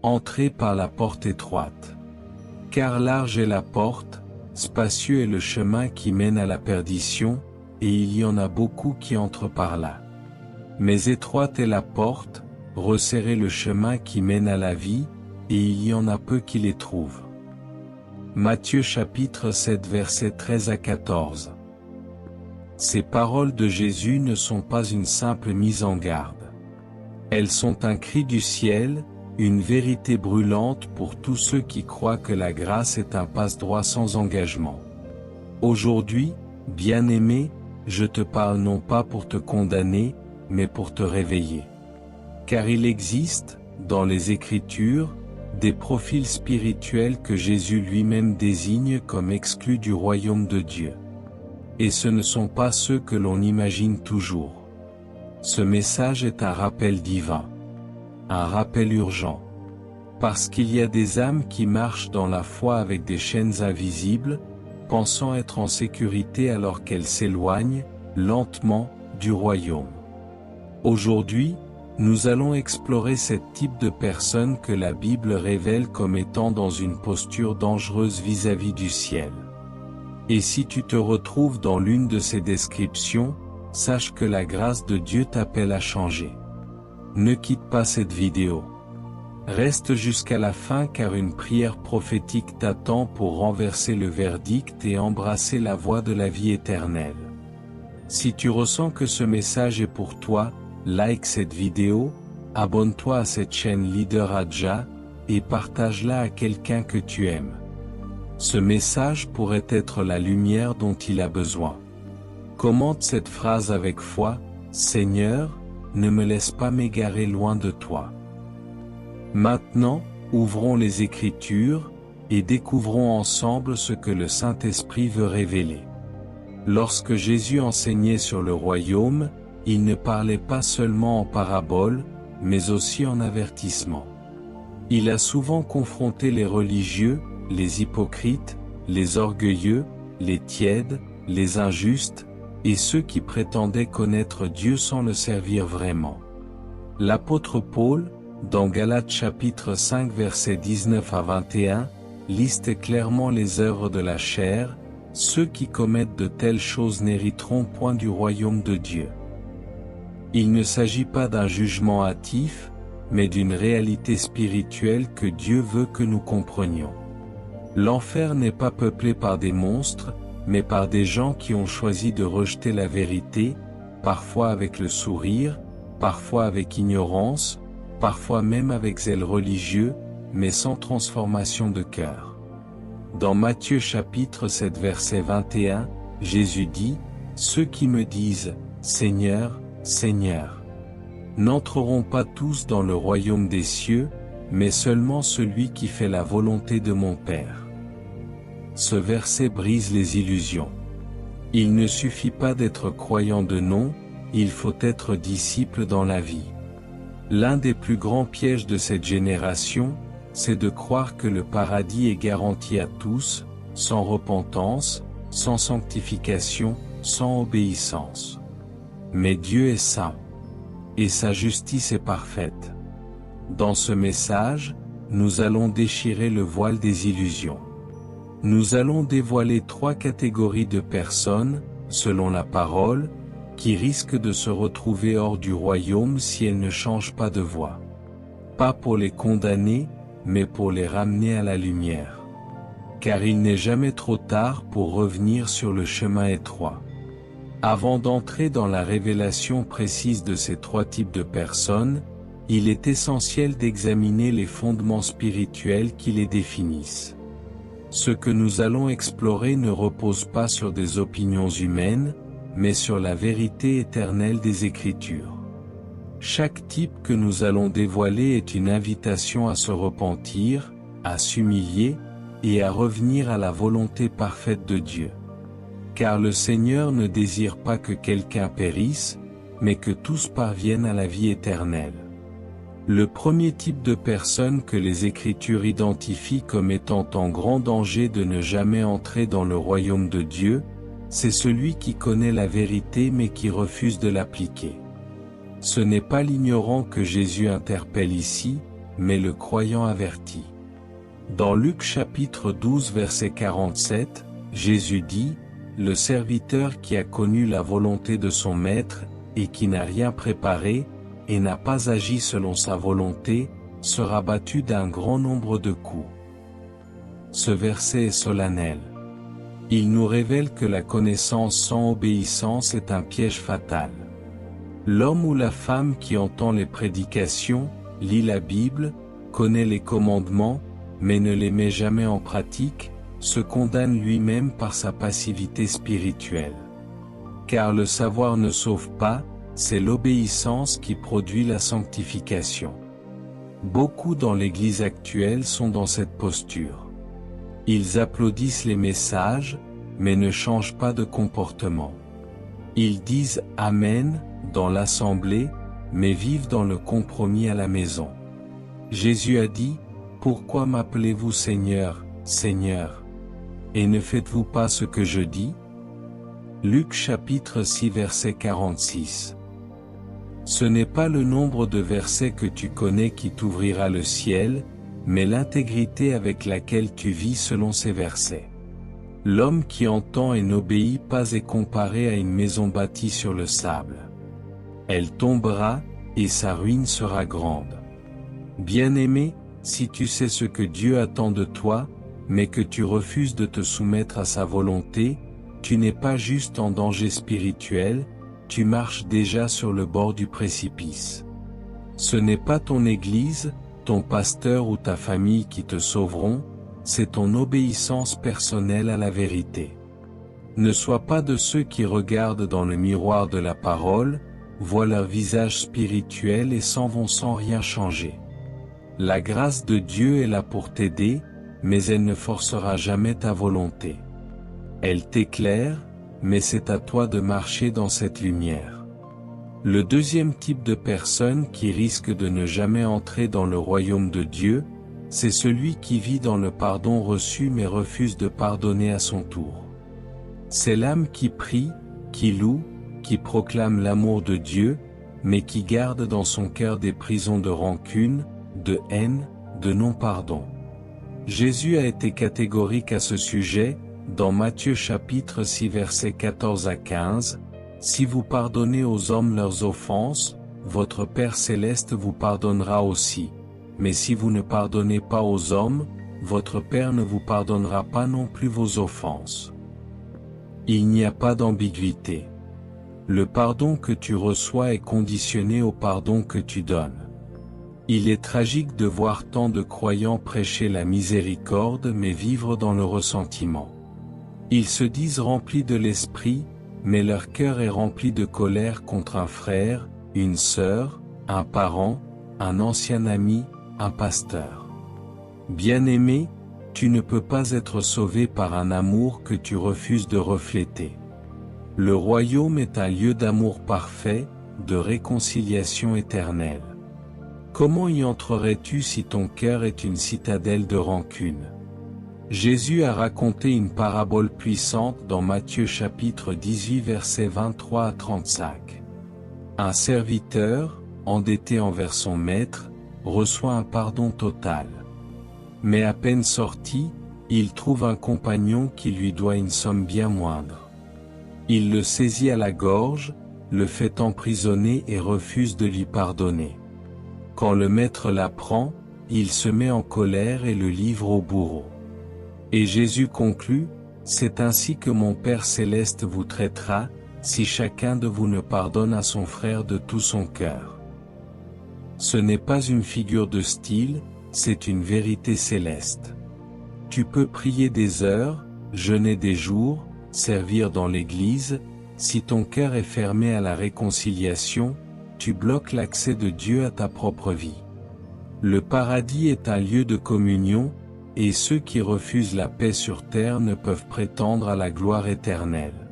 Entrez par la porte étroite. Car large est la porte, spacieux est le chemin qui mène à la perdition, et il y en a beaucoup qui entrent par là. Mais étroite est la porte, resserré le chemin qui mène à la vie, et il y en a peu qui les trouvent. Matthieu chapitre 7 versets 13 à 14. Ces paroles de Jésus ne sont pas une simple mise en garde. Elles sont un cri du ciel, une vérité brûlante pour tous ceux qui croient que la grâce est un passe-droit sans engagement. Aujourd'hui, bien-aimé, je te parle non pas pour te condamner, mais pour te réveiller. Car il existe, dans les Écritures, des profils spirituels que Jésus lui-même désigne comme exclus du royaume de Dieu. Et ce ne sont pas ceux que l'on imagine toujours. Ce message est un rappel divin. Un rappel urgent. Parce qu'il y a des âmes qui marchent dans la foi avec des chaînes invisibles, pensant être en sécurité alors qu'elles s'éloignent, lentement, du royaume. Aujourd'hui, nous allons explorer ce type de personnes que la Bible révèle comme étant dans une posture dangereuse vis-à-vis du ciel. Et si tu te retrouves dans l'une de ces descriptions, sache que la grâce de Dieu t'appelle à changer. Ne quitte pas cette vidéo. Reste jusqu'à la fin car une prière prophétique t'attend pour renverser le verdict et embrasser la voie de la vie éternelle. Si tu ressens que ce message est pour toi, like cette vidéo, abonne-toi à cette chaîne Leader Adja, et partage-la à quelqu'un que tu aimes. Ce message pourrait être la lumière dont il a besoin. Commente cette phrase avec foi, Seigneur, ne me laisse pas m'égarer loin de toi. Maintenant, ouvrons les Écritures, et découvrons ensemble ce que le Saint-Esprit veut révéler. Lorsque Jésus enseignait sur le royaume, il ne parlait pas seulement en paraboles, mais aussi en avertissement. Il a souvent confronté les religieux, les hypocrites, les orgueilleux, les tièdes, les injustes, et ceux qui prétendaient connaître Dieu sans le servir vraiment. L'apôtre Paul, dans Galates chapitre 5 versets 19 à 21, liste clairement les œuvres de la chair, ceux qui commettent de telles choses n'hériteront point du royaume de Dieu. Il ne s'agit pas d'un jugement hâtif, mais d'une réalité spirituelle que Dieu veut que nous comprenions. L'enfer n'est pas peuplé par des monstres, mais par des gens qui ont choisi de rejeter la vérité, parfois avec le sourire, parfois avec ignorance, parfois même avec zèle religieux, mais sans transformation de cœur. Dans Matthieu chapitre 7 verset 21, Jésus dit, « Ceux qui me disent, Seigneur, Seigneur, n'entreront pas tous dans le royaume des cieux, mais seulement celui qui fait la volonté de mon Père. » Ce verset brise les illusions. Il ne suffit pas d'être croyant de nom, il faut être disciple dans la vie. L'un des plus grands pièges de cette génération, c'est de croire que le paradis est garanti à tous, sans repentance, sans sanctification, sans obéissance. Mais Dieu est saint. Et sa justice est parfaite. Dans ce message, nous allons déchirer le voile des illusions. Nous allons dévoiler 3 catégories de personnes, selon la parole, qui risquent de se retrouver hors du royaume si elles ne changent pas de voie. Pas pour les condamner, mais pour les ramener à la lumière. Car il n'est jamais trop tard pour revenir sur le chemin étroit. Avant d'entrer dans la révélation précise de ces 3 types de personnes, il est essentiel d'examiner les fondements spirituels qui les définissent. Ce que nous allons explorer ne repose pas sur des opinions humaines, mais sur la vérité éternelle des Écritures. Chaque type que nous allons dévoiler est une invitation à se repentir, à s'humilier, et à revenir à la volonté parfaite de Dieu. Car le Seigneur ne désire pas que quelqu'un périsse, mais que tous parviennent à la vie éternelle. Le premier type de personne que les Écritures identifient comme étant en grand danger de ne jamais entrer dans le royaume de Dieu, c'est celui qui connaît la vérité mais qui refuse de l'appliquer. Ce n'est pas l'ignorant que Jésus interpelle ici, mais le croyant averti. Dans Luc chapitre 12 verset 47, Jésus dit, « Le serviteur qui a connu la volonté de son maître, et qui n'a rien préparé, et n'a pas agi selon sa volonté, sera battu d'un grand nombre de coups. » Ce verset est solennel. Il nous révèle que la connaissance sans obéissance est un piège fatal. L'homme ou la femme qui entend les prédications, lit la Bible, connaît les commandements, mais ne les met jamais en pratique, se condamne lui-même par sa passivité spirituelle. Car le savoir ne sauve pas, c'est l'obéissance qui produit la sanctification. Beaucoup dans l'Église actuelle sont dans cette posture. Ils applaudissent les messages, mais ne changent pas de comportement. Ils disent « Amen » dans l'assemblée, mais vivent dans le compromis à la maison. Jésus a dit « Pourquoi m'appelez-vous Seigneur, Seigneur? Et ne faites-vous pas ce que je dis ?» Luc chapitre 6 verset 46. Ce n'est pas le nombre de versets que tu connais qui t'ouvrira le ciel, mais l'intégrité avec laquelle tu vis selon ces versets. L'homme qui entend et n'obéit pas est comparé à une maison bâtie sur le sable. Elle tombera, et sa ruine sera grande. Bien-aimé, si tu sais ce que Dieu attend de toi, mais que tu refuses de te soumettre à sa volonté, tu n'es pas juste en danger spirituel, tu marches déjà sur le bord du précipice. Ce n'est pas ton église, ton pasteur ou ta famille qui te sauveront, c'est ton obéissance personnelle à la vérité. Ne sois pas de ceux qui regardent dans le miroir de la parole, voient leur visage spirituel et s'en vont sans rien changer. La grâce de Dieu est là pour t'aider, mais elle ne forcera jamais ta volonté. Elle t'éclaire, mais c'est à toi de marcher dans cette lumière. Le deuxième type de personne qui risque de ne jamais entrer dans le royaume de Dieu, c'est celui qui vit dans le pardon reçu mais refuse de pardonner à son tour. C'est l'âme qui prie, qui loue, qui proclame l'amour de Dieu, mais qui garde dans son cœur des prisons de rancune, de haine, de non-pardon. Jésus a été catégorique à ce sujet, dans Matthieu chapitre 6 versets 14 à 15, « Si vous pardonnez aux hommes leurs offenses, votre Père céleste vous pardonnera aussi. Mais si vous ne pardonnez pas aux hommes, votre Père ne vous pardonnera pas non plus vos offenses. » Il n'y a pas d'ambiguïté. Le pardon que tu reçois est conditionné au pardon que tu donnes. Il est tragique de voir tant de croyants prêcher la miséricorde mais vivre dans le ressentiment. Ils se disent remplis de l'esprit, mais leur cœur est rempli de colère contre un frère, une sœur, un parent, un ancien ami, un pasteur. Bien-aimé, tu ne peux pas être sauvé par un amour que tu refuses de refléter. Le royaume est un lieu d'amour parfait, de réconciliation éternelle. Comment y entrerais-tu si ton cœur est une citadelle de rancune? Jésus a raconté une parabole puissante dans Matthieu chapitre 18 versets 23 à 35. Un serviteur, endetté envers son maître, reçoit un pardon total. Mais à peine sorti, il trouve un compagnon qui lui doit une somme bien moindre. Il le saisit à la gorge, le fait emprisonner et refuse de lui pardonner. Quand le maître l'apprend, il se met en colère et le livre au bourreau. Et Jésus conclut, « C'est ainsi que mon Père céleste vous traitera, si chacun de vous ne pardonne à son frère de tout son cœur. » Ce n'est pas une figure de style, c'est une vérité céleste. Tu peux prier des heures, jeûner des jours, servir dans l'église, si ton cœur est fermé à la réconciliation, tu bloques l'accès de Dieu à ta propre vie. Le paradis est un lieu de communion, et ceux qui refusent la paix sur terre ne peuvent prétendre à la gloire éternelle.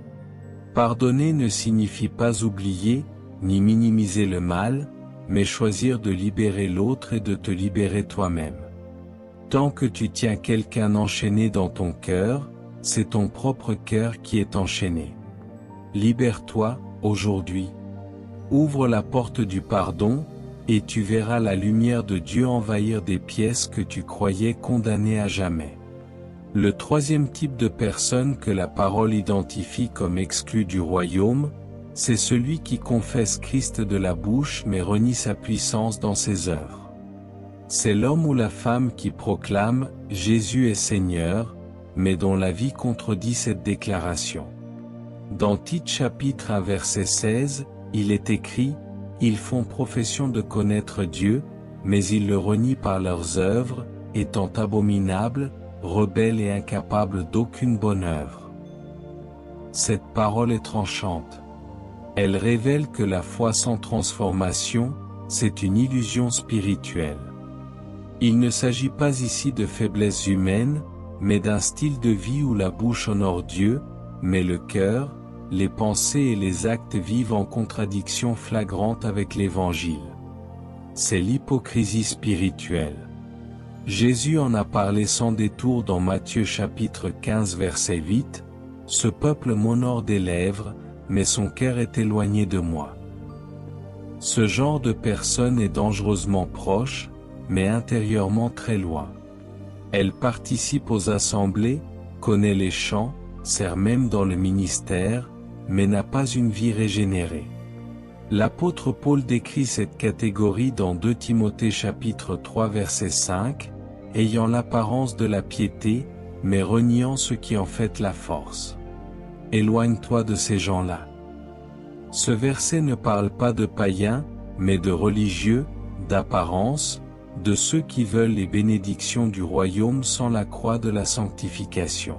Pardonner ne signifie pas oublier, ni minimiser le mal, mais choisir de libérer l'autre et de te libérer toi-même. Tant que tu tiens quelqu'un enchaîné dans ton cœur, c'est ton propre cœur qui est enchaîné. Libère-toi, aujourd'hui. Ouvre la porte du pardon, et tu verras la lumière de Dieu envahir des pièces que tu croyais condamnées à jamais. Le troisième type de personne que la parole identifie comme exclu du royaume, c'est celui qui confesse Christ de la bouche mais renie sa puissance dans ses œuvres. C'est l'homme ou la femme qui proclame « Jésus est Seigneur », mais dont la vie contredit cette déclaration. Dans Tite chapitre 1 verset 16, il est écrit « Ils font profession de connaître Dieu, mais ils le renient par leurs œuvres, étant abominables, rebelles et incapables d'aucune bonne œuvre. » Cette parole est tranchante. Elle révèle que la foi sans transformation, c'est une illusion spirituelle. Il ne s'agit pas ici de faiblesse humaine, mais d'un style de vie où la bouche honore Dieu, mais le cœur, les pensées et les actes vivent en contradiction flagrante avec l'Évangile. C'est l'hypocrisie spirituelle. Jésus en a parlé sans détour dans Matthieu chapitre 15 verset 8, « Ce peuple m'honore des lèvres, mais son cœur est éloigné de moi. » Ce genre de personne est dangereusement proche, mais intérieurement très loin. Elle participe aux assemblées, connaît les chants, sert même dans le ministère, mais n'a pas une vie régénérée. L'apôtre Paul décrit cette catégorie dans 2 Timothée chapitre 3 verset 5, ayant l'apparence de la piété, mais reniant ce qui en fait la force. Éloigne-toi de ces gens-là. Ce verset ne parle pas de païens, mais de religieux, d'apparence, de ceux qui veulent les bénédictions du royaume sans la croix de la sanctification.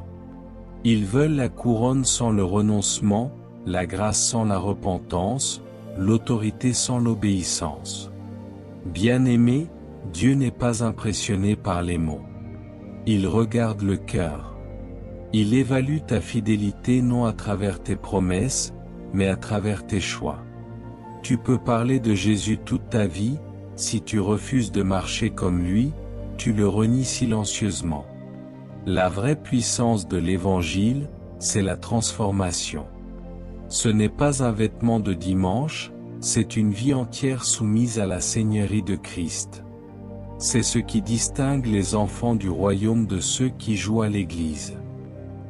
Ils veulent la couronne sans le renoncement, la grâce sans la repentance, l'autorité sans l'obéissance. Bien-aimé, Dieu n'est pas impressionné par les mots. Il regarde le cœur. Il évalue ta fidélité non à travers tes promesses, mais à travers tes choix. Tu peux parler de Jésus toute ta vie, si tu refuses de marcher comme lui, tu le renies silencieusement. La vraie puissance de l'Évangile, c'est la transformation. Ce n'est pas un vêtement de dimanche, c'est une vie entière soumise à la Seigneurie de Christ. C'est ce qui distingue les enfants du royaume de ceux qui jouent à l'Église.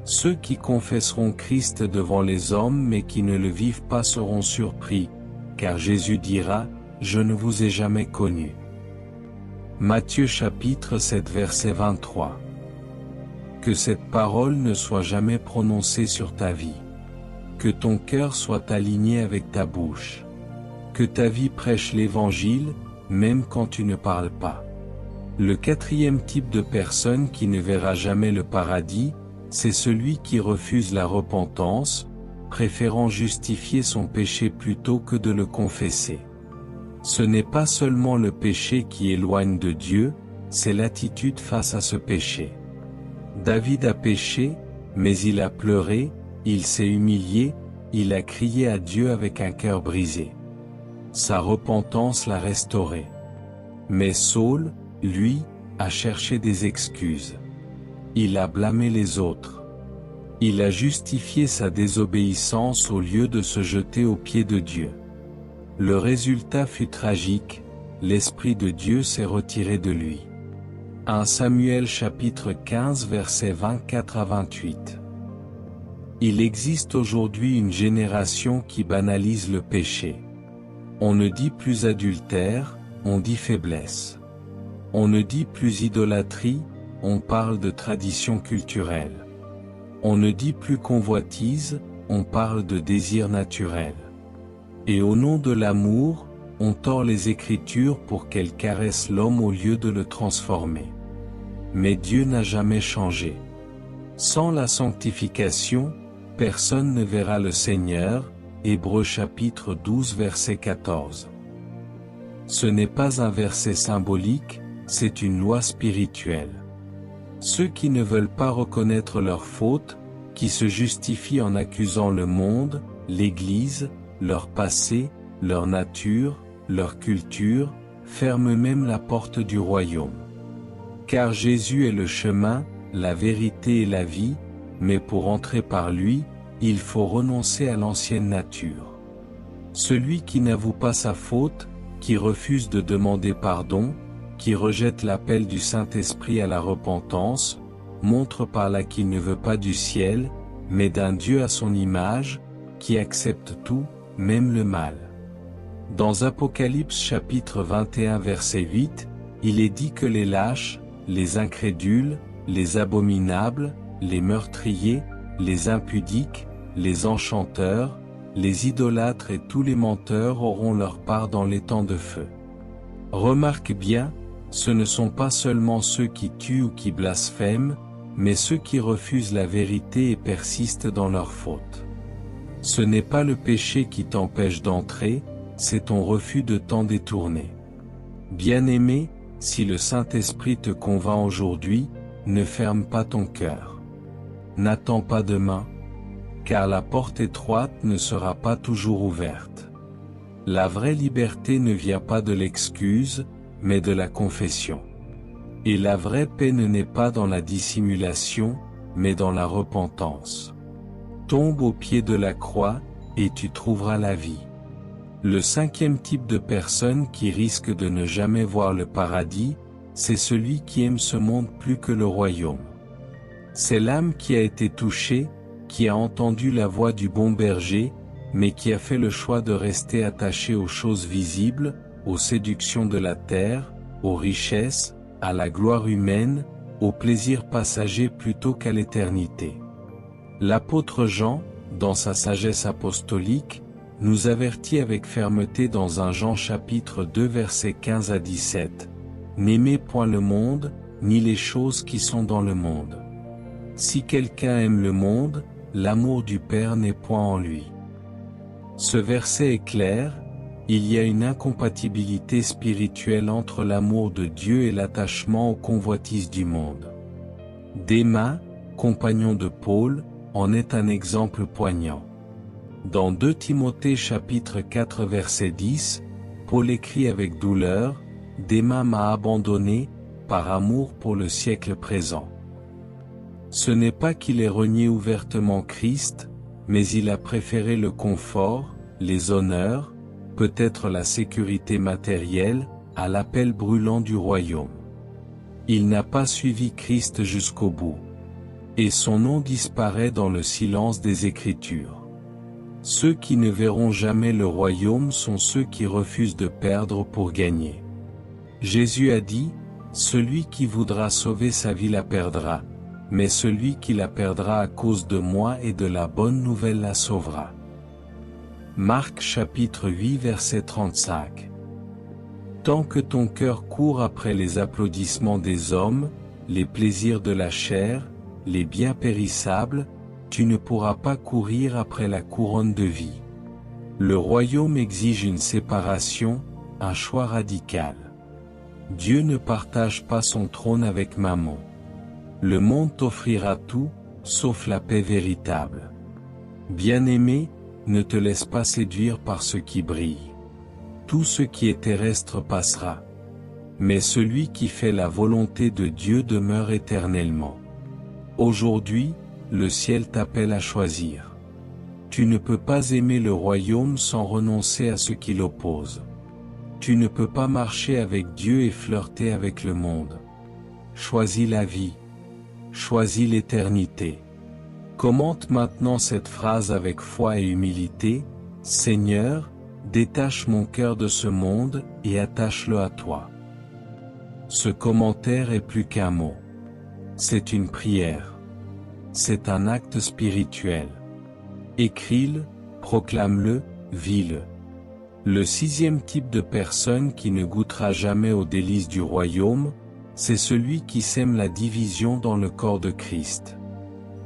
Ceux qui confesseront Christ devant les hommes mais qui ne le vivent pas seront surpris, car Jésus dira « Je ne vous ai jamais connu ». Matthieu chapitre 7 verset 23. Que cette parole ne soit jamais prononcée sur ta vie. Que ton cœur soit aligné avec ta bouche. Que ta vie prêche l'Évangile, même quand tu ne parles pas. Le quatrième type de personne qui ne verra jamais le paradis, c'est celui qui refuse la repentance, préférant justifier son péché plutôt que de le confesser. Ce n'est pas seulement le péché qui éloigne de Dieu, c'est l'attitude face à ce péché. David a péché, mais il a pleuré, il s'est humilié, il a crié à Dieu avec un cœur brisé. Sa repentance l'a restauré. Mais Saul, lui, a cherché des excuses. Il a blâmé les autres. Il a justifié sa désobéissance au lieu de se jeter aux pieds de Dieu. Le résultat fut tragique, l'Esprit de Dieu s'est retiré de lui. 1 Samuel chapitre 15 versets 24 à 28. Il existe aujourd'hui une génération qui banalise le péché. On ne dit plus adultère, on dit faiblesse. On ne dit plus idolâtrie, on parle de tradition culturelle. On ne dit plus convoitise, on parle de désir naturel. Et au nom de l'amour, on tord les Écritures pour qu'elles caressent l'homme au lieu de le transformer. Mais Dieu n'a jamais changé. Sans la sanctification, personne ne verra le Seigneur. Hébreux chapitre 12 verset 14. Ce n'est pas un verset symbolique, c'est une loi spirituelle. Ceux qui ne veulent pas reconnaître leurs fautes, qui se justifient en accusant le monde, l'Église, leur passé, leur nature, leur culture, ferment même la porte du royaume. Car Jésus est le chemin, la vérité et la vie, mais pour entrer par lui, il faut renoncer à l'ancienne nature. Celui qui n'avoue pas sa faute, qui refuse de demander pardon, qui rejette l'appel du Saint-Esprit à la repentance, montre par là qu'il ne veut pas du ciel, mais d'un Dieu à son image, qui accepte tout, même le mal. Dans Apocalypse chapitre 21 verset 8, il est dit que les lâches, les incrédules, les abominables, les meurtriers, les impudiques, les enchanteurs, les idolâtres et tous les menteurs auront leur part dans l'étang de feu. Remarque bien, ce ne sont pas seulement ceux qui tuent ou qui blasphèment, mais ceux qui refusent la vérité et persistent dans leur faute. Ce n'est pas le péché qui t'empêche d'entrer, c'est ton refus de t'en détourner. Bien-aimé, si le Saint-Esprit te convainc aujourd'hui, ne ferme pas ton cœur. N'attends pas demain, car la porte étroite ne sera pas toujours ouverte. La vraie liberté ne vient pas de l'excuse, mais de la confession. Et la vraie paix ne naît pas dans la dissimulation, mais dans la repentance. Tombe au pied de la croix, et tu trouveras la vie. Le cinquième type de personne qui risque de ne jamais voir le paradis, c'est celui qui aime ce monde plus que le royaume. C'est l'âme qui a été touchée, qui a entendu la voix du bon berger, mais qui a fait le choix de rester attaché aux choses visibles, aux séductions de la terre, aux richesses, à la gloire humaine, aux plaisirs passagers plutôt qu'à l'éternité. L'apôtre Jean, dans sa sagesse apostolique, nous avertit avec fermeté dans 1 Jean chapitre 2 versets 15 à 17. « N'aimez point le monde, ni les choses qui sont dans le monde. Si quelqu'un aime le monde, l'amour du Père n'est point en lui. » Ce verset est clair, il y a une incompatibilité spirituelle entre l'amour de Dieu et l'attachement aux convoitises du monde. Démas, compagnon de Paul, en est un exemple poignant. Dans 2 Timothée chapitre 4 verset 10, Paul écrit avec douleur, « Démas m'a abandonné, par amour pour le siècle présent. » Ce n'est pas qu'il ait renié ouvertement Christ, mais il a préféré le confort, les honneurs, peut-être la sécurité matérielle, à l'appel brûlant du royaume. Il n'a pas suivi Christ jusqu'au bout. Et son nom disparaît dans le silence des Écritures. Ceux qui ne verront jamais le royaume sont ceux qui refusent de perdre pour gagner. Jésus a dit, « Celui qui voudra sauver sa vie la perdra, mais celui qui la perdra à cause de moi et de la bonne nouvelle la sauvera. » Marc chapitre 8 verset 35. Tant que ton cœur court après les applaudissements des hommes, les plaisirs de la chair, les biens périssables, tu ne pourras pas courir après la couronne de vie. Le royaume exige une séparation, un choix radical. Dieu ne partage pas son trône avec Mammon. Le monde t'offrira tout, sauf la paix véritable. Bien-aimé, ne te laisse pas séduire par ce qui brille. Tout ce qui est terrestre passera. Mais celui qui fait la volonté de Dieu demeure éternellement. Aujourd'hui, le ciel t'appelle à choisir. Tu ne peux pas aimer le royaume sans renoncer à ce qui l'oppose. Tu ne peux pas marcher avec Dieu et flirter avec le monde. Choisis la vie. Choisis l'éternité. Commente maintenant cette phrase avec foi et humilité, « Seigneur, détache mon cœur de ce monde et attache-le à toi. » Ce commentaire est plus qu'un mot. C'est une prière. C'est un acte spirituel. Écris-le, proclame-le, vis-le. Le sixième type de personne qui ne goûtera jamais aux délices du royaume, c'est celui qui sème la division dans le corps de Christ.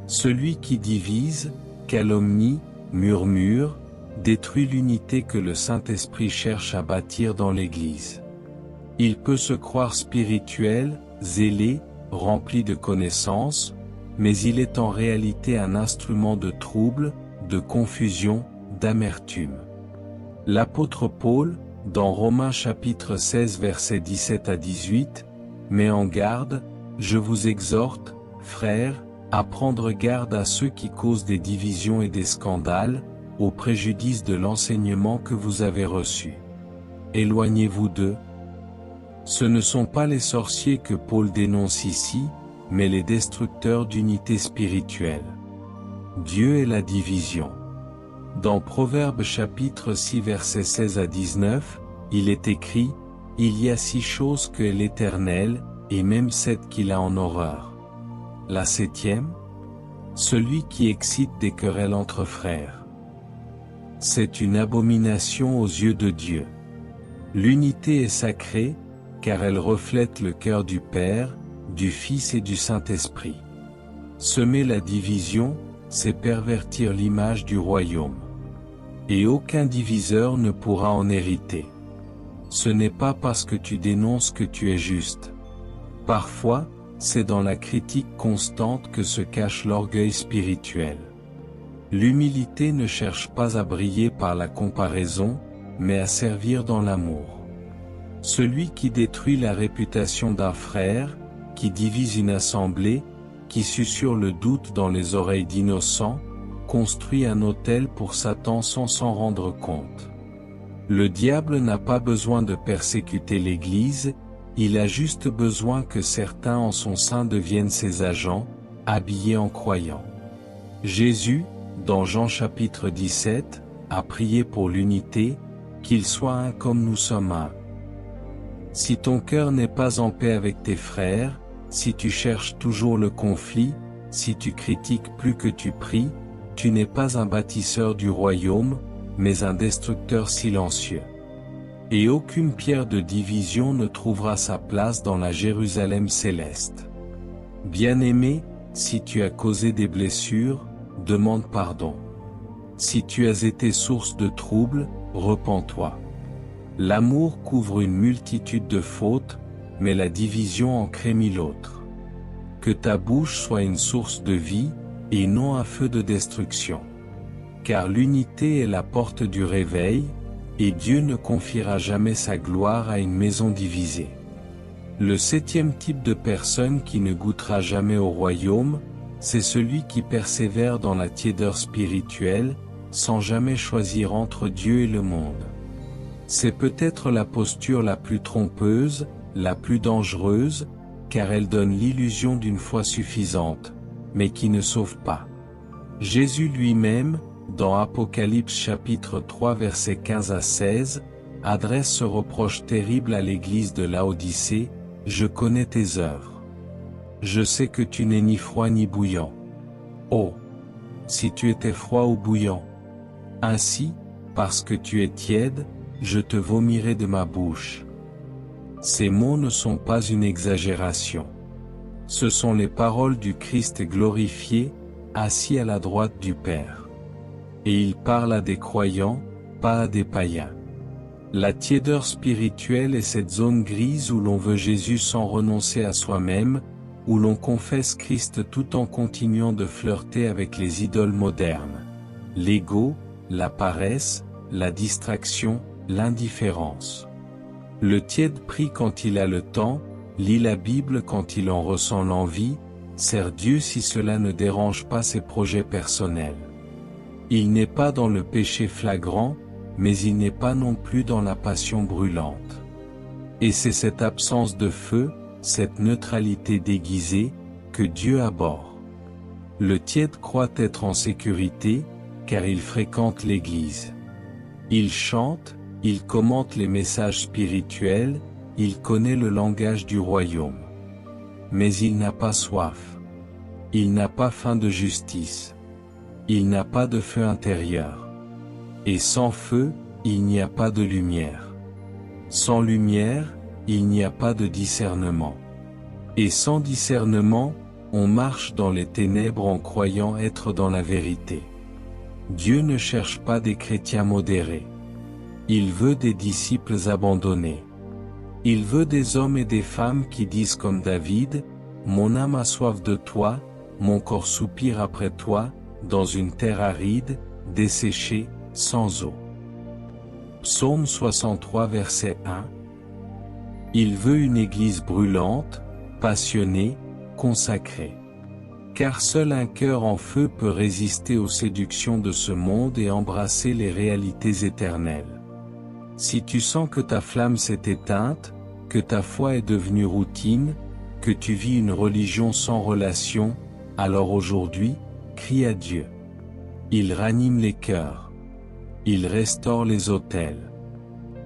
Celui qui divise, calomnie, murmure, détruit l'unité que le Saint-Esprit cherche à bâtir dans l'Église. Il peut se croire spirituel, zélé, rempli de connaissances, mais il est en réalité un instrument de trouble, de confusion, d'amertume. L'apôtre Paul, dans Romains chapitre 16 versets 17 à 18, met en garde, « Je vous exhorte, frères, à prendre garde à ceux qui causent des divisions et des scandales, au préjudice de l'enseignement que vous avez reçu. éloignez-vous d'eux. Ce ne sont pas les sorciers que Paul dénonce ici, mais les destructeurs d'unité spirituelle. Dieu est la division. Dans Proverbes chapitre 6 versets 16 à 19, il est écrit, « Il y a 6 choses que l'Éternel, et même 7 qu'il a en horreur. La 7e, celui qui excite des querelles entre frères. C'est une abomination aux yeux de Dieu. L'unité est sacrée, car elle reflète le cœur du Père, du Fils et du Saint-Esprit. Semer la division, c'est pervertir l'image du royaume. Et aucun diviseur ne pourra en hériter. Ce n'est pas parce que tu dénonces que tu es juste. Parfois, c'est dans la critique constante que se cache l'orgueil spirituel. L'humilité ne cherche pas à briller par la comparaison, mais à servir dans l'amour. Celui qui détruit la réputation d'un frère, qui divise une assemblée, qui susurre le doute dans les oreilles d'innocents, construit un autel pour Satan sans s'en rendre compte. Le diable n'a pas besoin de persécuter l'Église, il a juste besoin que certains en son sein deviennent ses agents, habillés en croyants. Jésus, dans Jean chapitre 17, a prié pour l'unité, qu'ils soient un comme nous sommes un. Si ton cœur n'est pas en paix avec tes frères, si tu cherches toujours le conflit, si tu critiques plus que tu pries, tu n'es pas un bâtisseur du royaume, mais un destructeur silencieux. Et aucune pierre de division ne trouvera sa place dans la Jérusalem céleste. Bien-aimé, si tu as causé des blessures, demande pardon. Si tu as été source de troubles, repens-toi. L'amour couvre une multitude de fautes, mais la division en crée 1000 autres. Que ta bouche soit une source de vie, et non un feu de destruction. Car l'unité est la porte du réveil, et Dieu ne confiera jamais sa gloire à une maison divisée. Le 7e type de personne qui ne goûtera jamais au royaume, c'est celui qui persévère dans la tiédeur spirituelle, sans jamais choisir entre Dieu et le monde. C'est peut-être la posture la plus trompeuse, la plus dangereuse, car elle donne l'illusion d'une foi suffisante, mais qui ne sauve pas. Jésus lui-même, dans Apocalypse chapitre 3 versets 15 à 16, adresse ce reproche terrible à l'église de Laodicée, « Je connais tes œuvres. Je sais que tu n'es ni froid ni bouillant. Oh! Si tu étais froid ou bouillant! Ainsi, parce que tu es tiède, je te vomirai de ma bouche. » Ces mots ne sont pas une exagération. Ce sont les paroles du Christ glorifié, assis à la droite du Père. Et il parle à des croyants, pas à des païens. La tiédeur spirituelle est cette zone grise où l'on veut Jésus sans renoncer à soi-même, où l'on confesse Christ tout en continuant de flirter avec les idoles modernes. L'ego, la paresse, la distraction, l'indifférence. Le tiède prie quand il a le temps, lit la Bible quand il en ressent l'envie, sert Dieu si cela ne dérange pas ses projets personnels. Il n'est pas dans le péché flagrant, mais il n'est pas non plus dans la passion brûlante. Et c'est cette absence de feu, cette neutralité déguisée, que Dieu abhorre. Le tiède croit être en sécurité, car il fréquente l'Église. Il chante, il commente les messages spirituels, il connaît le langage du royaume. Mais il n'a pas soif. Il n'a pas faim de justice. Il n'a pas de feu intérieur. Et sans feu, il n'y a pas de lumière. Sans lumière, il n'y a pas de discernement. Et sans discernement, on marche dans les ténèbres en croyant être dans la vérité. Dieu ne cherche pas des chrétiens modérés. Il veut des disciples abandonnés. Il veut des hommes et des femmes qui disent comme David, « Mon âme a soif de toi, mon corps soupire après toi, dans une terre aride, desséchée, sans eau. » Psaume 63 verset 1. Il veut une église brûlante, passionnée, consacrée. Car seul un cœur en feu peut résister aux séductions de ce monde et embrasser les réalités éternelles. Si tu sens que ta flamme s'est éteinte, que ta foi est devenue routine, que tu vis une religion sans relation, alors aujourd'hui, crie à Dieu. Il ranime les cœurs. Il restaure les autels.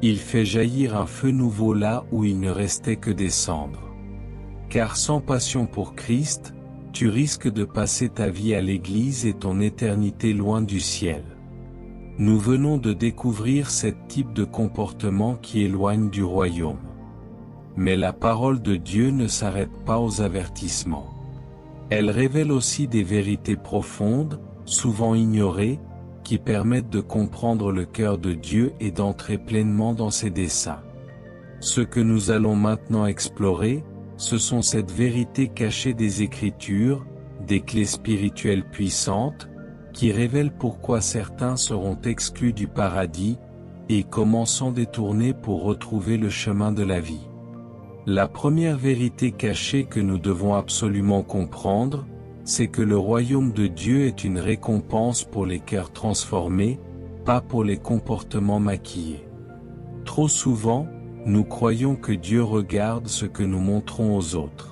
Il fait jaillir un feu nouveau là où il ne restait que des cendres. Car sans passion pour Christ, tu risques de passer ta vie à l'église et ton éternité loin du ciel. Nous venons de découvrir ce type de comportement qui éloigne du royaume. Mais la parole de Dieu ne s'arrête pas aux avertissements. Elle révèle aussi des vérités profondes, souvent ignorées, qui permettent de comprendre le cœur de Dieu et d'entrer pleinement dans ses desseins. Ce que nous allons maintenant explorer, ce sont cette vérité cachée des Écritures, des clés spirituelles puissantes, qui révèlent pourquoi certains seront exclus du paradis, et comment s'en détourner pour retrouver le chemin de la vie. La première vérité cachée que nous devons absolument comprendre, c'est que le royaume de Dieu est une récompense pour les cœurs transformés, pas pour les comportements maquillés. Trop souvent, nous croyons que Dieu regarde ce que nous montrons aux autres.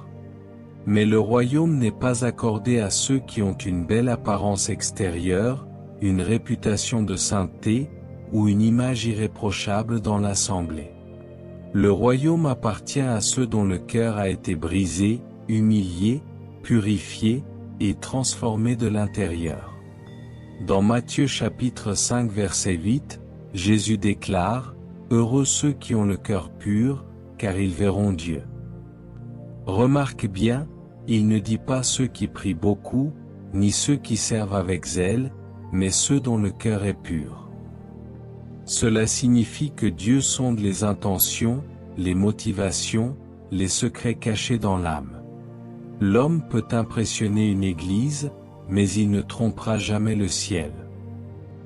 Mais le royaume n'est pas accordé à ceux qui ont une belle apparence extérieure, une réputation de sainteté, ou une image irréprochable dans l'assemblée. Le royaume appartient à ceux dont le cœur a été brisé, humilié, purifié, et transformé de l'intérieur. Dans Matthieu chapitre 5 verset 8, Jésus déclare, « Heureux ceux qui ont le cœur pur, car ils verront Dieu. » Remarque bien, il ne dit pas ceux qui prient beaucoup, ni ceux qui servent avec zèle, mais ceux dont le cœur est pur. Cela signifie que Dieu sonde les intentions, les motivations, les secrets cachés dans l'âme. L'homme peut impressionner une église, mais il ne trompera jamais le ciel.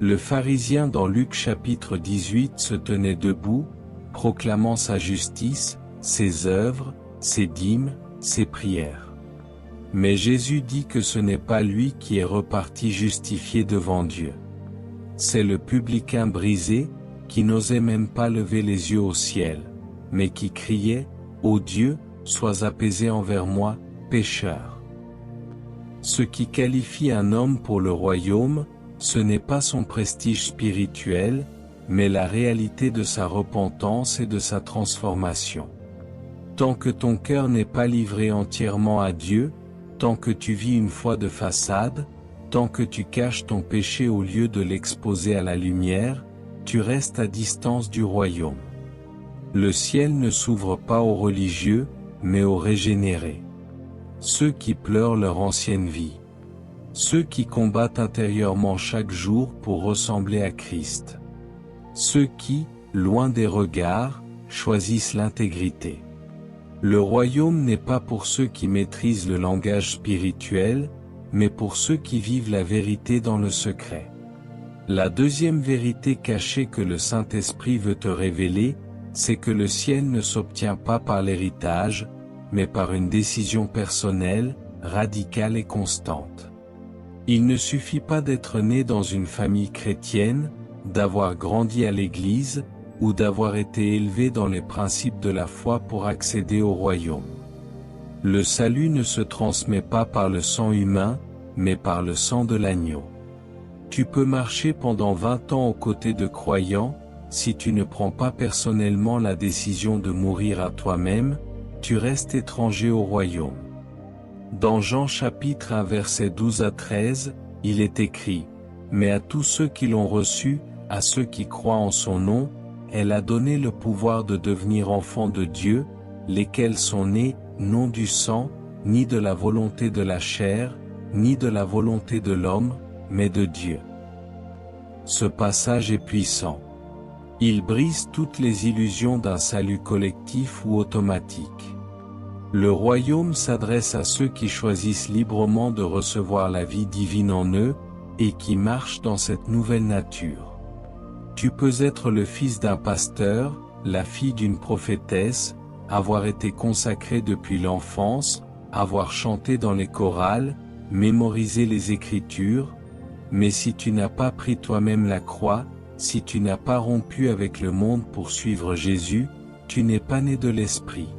Le pharisien dans Luc chapitre 18 se tenait debout, proclamant sa justice, ses œuvres, ses dîmes, ses prières. Mais Jésus dit que ce n'est pas lui qui est reparti justifié devant Dieu. C'est le publicain brisé, qui n'osait même pas lever les yeux au ciel, mais qui criait, « Ô Dieu, sois apaisé envers moi, pécheur. » Ce qui qualifie un homme pour le royaume, ce n'est pas son prestige spirituel, mais la réalité de sa repentance et de sa transformation. Tant que ton cœur n'est pas livré entièrement à Dieu, tant que tu vis une foi de façade, tant que tu caches ton péché au lieu de l'exposer à la lumière, tu restes à distance du royaume. Le ciel ne s'ouvre pas aux religieux, mais aux régénérés. Ceux qui pleurent leur ancienne vie. Ceux qui combattent intérieurement chaque jour pour ressembler à Christ. Ceux qui, loin des regards, choisissent l'intégrité. Le royaume n'est pas pour ceux qui maîtrisent le langage spirituel, mais pour ceux qui vivent la vérité dans le secret. La deuxième vérité cachée que le Saint-Esprit veut te révéler, c'est que le ciel ne s'obtient pas par l'héritage, mais par une décision personnelle, radicale et constante. Il ne suffit pas d'être né dans une famille chrétienne, d'avoir grandi à l'église, ou d'avoir été élevé dans les principes de la foi pour accéder au royaume. Le salut ne se transmet pas par le sang humain, mais par le sang de l'agneau. Tu peux marcher pendant 20 ans aux côtés de croyants, si tu ne prends pas personnellement la décision de mourir à toi-même, tu restes étranger au royaume. Dans Jean chapitre 1 verset 12 à 13, il est écrit, « Mais à tous ceux qui l'ont reçu, à ceux qui croient en son nom, elle a donné le pouvoir de devenir enfants de Dieu, lesquels sont nés, non du sang, ni de la volonté de la chair, ni de la volonté de l'homme, mais de Dieu. » Ce passage est puissant. Il brise toutes les illusions d'un salut collectif ou automatique. Le royaume s'adresse à ceux qui choisissent librement de recevoir la vie divine en eux, et qui marchent dans cette nouvelle nature. Tu peux être le fils d'un pasteur, la fille d'une prophétesse, avoir été consacré depuis l'enfance, avoir chanté dans les chorales, mémorisé les Écritures, mais si tu n'as pas pris toi-même la croix, si tu n'as pas rompu avec le monde pour suivre Jésus, tu n'es pas né de l'Esprit.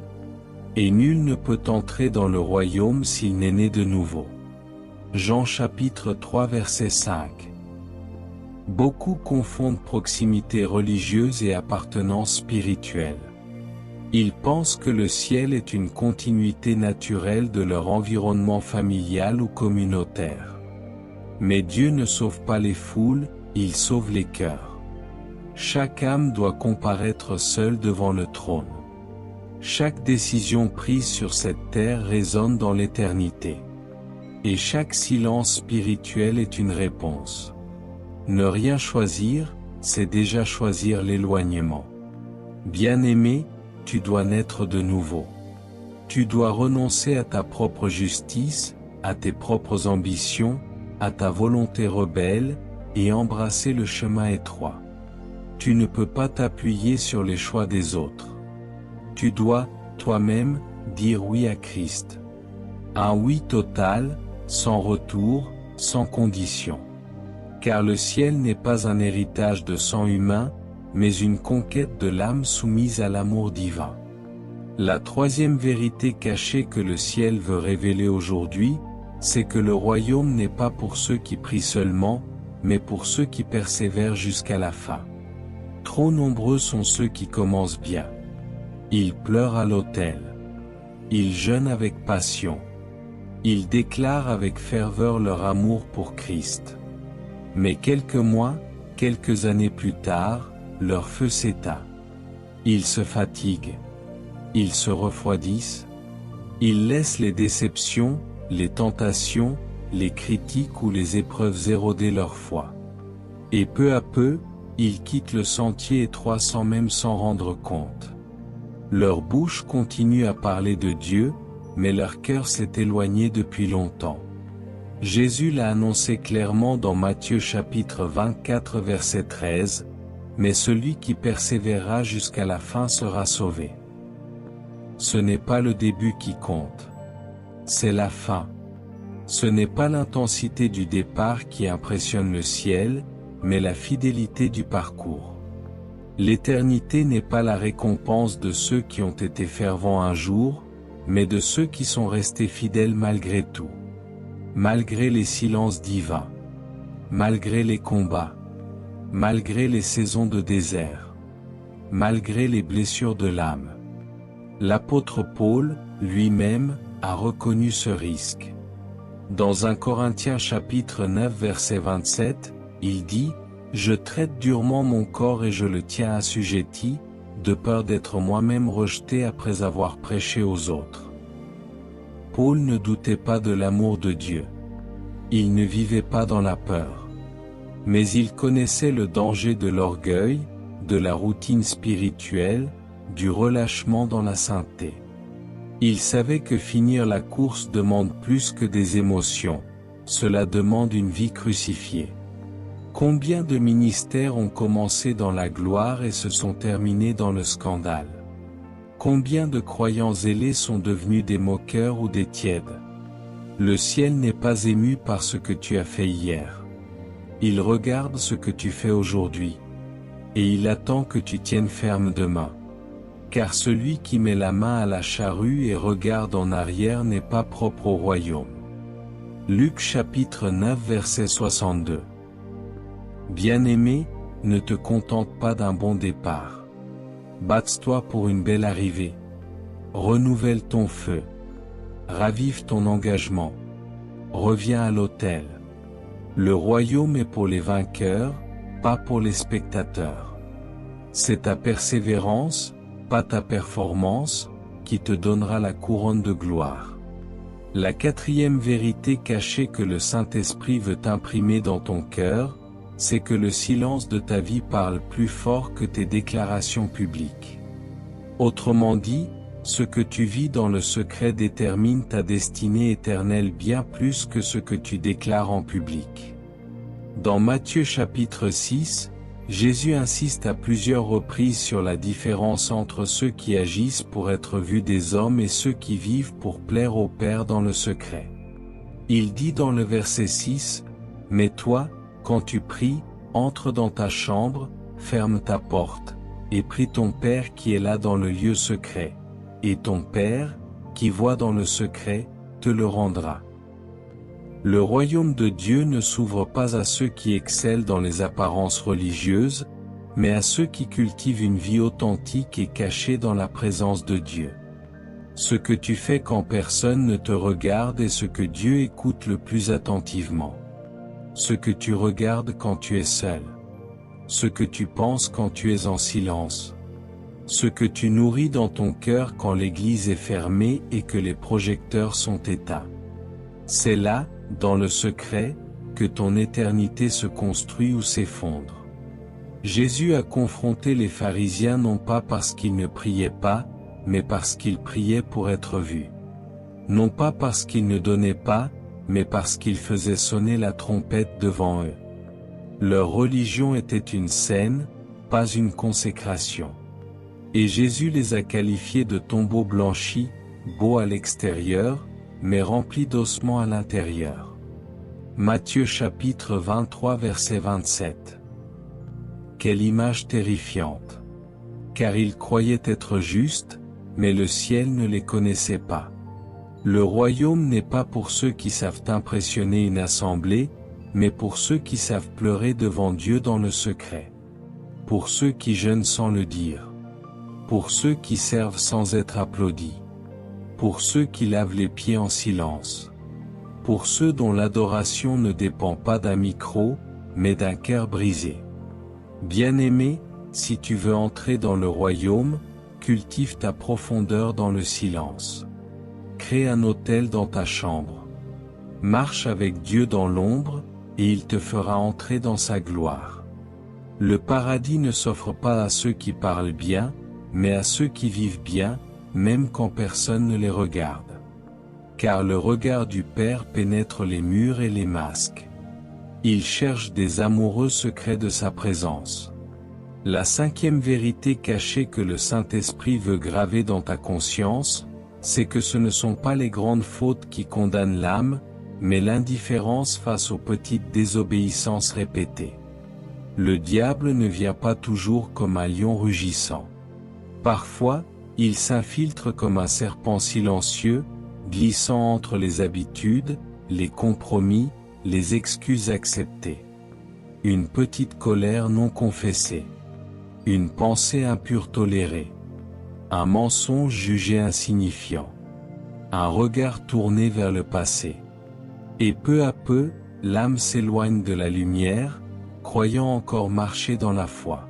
Et nul ne peut entrer dans le royaume s'il n'est né de nouveau. Jean chapitre 3 verset 5. Beaucoup confondent proximité religieuse et appartenance spirituelle. Ils pensent que le ciel est une continuité naturelle de leur environnement familial ou communautaire. Mais Dieu ne sauve pas les foules, il sauve les cœurs. Chaque âme doit comparaître seule devant le trône. Chaque décision prise sur cette terre résonne dans l'éternité. Et chaque silence spirituel est une réponse. Ne rien choisir, c'est déjà choisir l'éloignement. Bien-aimé, tu dois naître de nouveau. Tu dois renoncer à ta propre justice, à tes propres ambitions, à ta volonté rebelle, et embrasser le chemin étroit. Tu ne peux pas t'appuyer sur les choix des autres. Tu dois, toi-même, dire oui à Christ. Un oui total, sans retour, sans condition. Car le ciel n'est pas un héritage de sang humain, mais une conquête de l'âme soumise à l'amour divin. La troisième vérité cachée que le ciel veut révéler aujourd'hui, c'est que le royaume n'est pas pour ceux qui prient seulement, mais pour ceux qui persévèrent jusqu'à la fin. Trop nombreux sont ceux qui commencent bien. Ils pleurent à l'autel. Ils jeûnent avec passion. Ils déclarent avec ferveur leur amour pour Christ. Mais quelques mois, quelques années plus tard, leur feu s'éteint. Ils se fatiguent. Ils se refroidissent. Ils laissent les déceptions, les tentations, les critiques ou les épreuves éroder leur foi. Et peu à peu, ils quittent le sentier étroit sans même s'en rendre compte. Leur bouche continue à parler de Dieu, mais leur cœur s'est éloigné depuis longtemps. Jésus l'a annoncé clairement dans Matthieu chapitre 24 verset 13, « Mais celui qui persévérera jusqu'à la fin sera sauvé. » Ce n'est pas le début qui compte. C'est la fin. Ce n'est pas l'intensité du départ qui impressionne le ciel, mais la fidélité du parcours. L'éternité n'est pas la récompense de ceux qui ont été fervents un jour, mais de ceux qui sont restés fidèles malgré tout. Malgré les silences divins. Malgré les combats. Malgré les saisons de désert. Malgré les blessures de l'âme. L'apôtre Paul, lui-même, a reconnu ce risque. Dans 1 Corinthiens chapitre 9 verset 27, il dit, « Je traite durement mon corps et je le tiens assujetti, de peur d'être moi-même rejeté après avoir prêché aux autres. » Paul ne doutait pas de l'amour de Dieu. Il ne vivait pas dans la peur. Mais il connaissait le danger de l'orgueil, de la routine spirituelle, du relâchement dans la sainteté. Il savait que finir la course demande plus que des émotions, cela demande une vie crucifiée. Combien de ministères ont commencé dans la gloire et se sont terminés dans le scandale? Combien de croyants zélés sont devenus des moqueurs ou des tièdes? Le ciel n'est pas ému par ce que tu as fait hier. Il regarde ce que tu fais aujourd'hui. Et il attend que tu tiennes ferme demain. Car celui qui met la main à la charrue et regarde en arrière n'est pas propre au royaume. Luc chapitre 9 verset 62. Bien-aimé, ne te contente pas d'un bon départ. Bats-toi pour une belle arrivée. Renouvelle ton feu. Ravive ton engagement. Reviens à l'autel. Le royaume est pour les vainqueurs, pas pour les spectateurs. C'est ta persévérance, pas ta performance, qui te donnera la couronne de gloire. La quatrième vérité cachée que le Saint-Esprit veut imprimer dans ton cœur, c'est que le silence de ta vie parle plus fort que tes déclarations publiques. Autrement dit, ce que tu vis dans le secret détermine ta destinée éternelle bien plus que ce que tu déclares en public. Dans Matthieu chapitre 6, Jésus insiste à plusieurs reprises sur la différence entre ceux qui agissent pour être vus des hommes et ceux qui vivent pour plaire au Père dans le secret. Il dit dans le verset 6, « Mais toi, quand tu pries, entre dans ta chambre, ferme ta porte, et prie ton Père qui est là dans le lieu secret, et ton Père, qui voit dans le secret, te le rendra. Le royaume de Dieu ne s'ouvre pas à ceux qui excellent dans les apparences religieuses, mais à ceux qui cultivent une vie authentique et cachée dans la présence de Dieu. Ce que tu fais quand personne ne te regarde est ce que Dieu écoute le plus attentivement. Ce que tu regardes quand tu es seul. Ce que tu penses quand tu es en silence. Ce que tu nourris dans ton cœur quand l'église est fermée et que les projecteurs sont éteints. C'est là, dans le secret, que ton éternité se construit ou s'effondre. Jésus a confronté les pharisiens non pas parce qu'ils ne priaient pas, mais parce qu'ils priaient pour être vus. Non pas parce qu'ils ne donnaient pas, mais parce qu'ils faisaient sonner la trompette devant eux. Leur religion était une scène, pas une consécration. Et Jésus les a qualifiés de tombeaux blanchis, beaux à l'extérieur, mais remplis d'ossements à l'intérieur. Matthieu chapitre 23 verset 27. Quelle image terrifiante! Car ils croyaient être justes, mais le ciel ne les connaissait pas. Le royaume n'est pas pour ceux qui savent impressionner une assemblée, mais pour ceux qui savent pleurer devant Dieu dans le secret. Pour ceux qui jeûnent sans le dire. Pour ceux qui servent sans être applaudis. Pour ceux qui lavent les pieds en silence. Pour ceux dont l'adoration ne dépend pas d'un micro, mais d'un cœur brisé. Bien-aimé, si tu veux entrer dans le royaume, cultive ta profondeur dans le silence. Crée un autel dans ta chambre. Marche avec Dieu dans l'ombre, et il te fera entrer dans sa gloire. Le paradis ne s'offre pas à ceux qui parlent bien, mais à ceux qui vivent bien, même quand personne ne les regarde. Car le regard du Père pénètre les murs et les masques. Il cherche des amoureux secrets de sa présence. La cinquième vérité cachée que le Saint-Esprit veut graver dans ta conscience, c'est que ce ne sont pas les grandes fautes qui condamnent l'âme, mais l'indifférence face aux petites désobéissances répétées. Le diable ne vient pas toujours comme un lion rugissant. Parfois, il s'infiltre comme un serpent silencieux, glissant entre les habitudes, les compromis, les excuses acceptées. Une petite colère non confessée. Une pensée impure tolérée. Un mensonge jugé insignifiant. Un regard tourné vers le passé. Et peu à peu, l'âme s'éloigne de la lumière, croyant encore marcher dans la foi.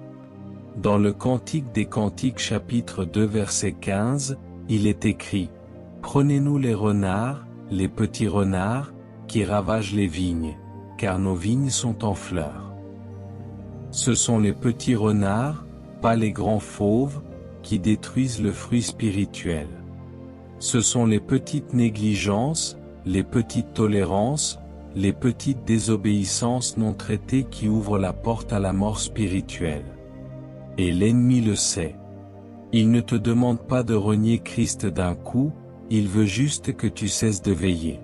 Dans le Cantique des Cantiques chapitre 2 verset 15, il est écrit « Prenez-nous les renards, les petits renards, qui ravagent les vignes, car nos vignes sont en fleurs. » Ce sont les petits renards, pas les grands fauves, qui détruisent le fruit spirituel. Ce sont les petites négligences, les petites tolérances, les petites désobéissances non traitées qui ouvrent la porte à la mort spirituelle. Et l'ennemi le sait. Il ne te demande pas de renier Christ d'un coup, il veut juste que tu cesses de veiller.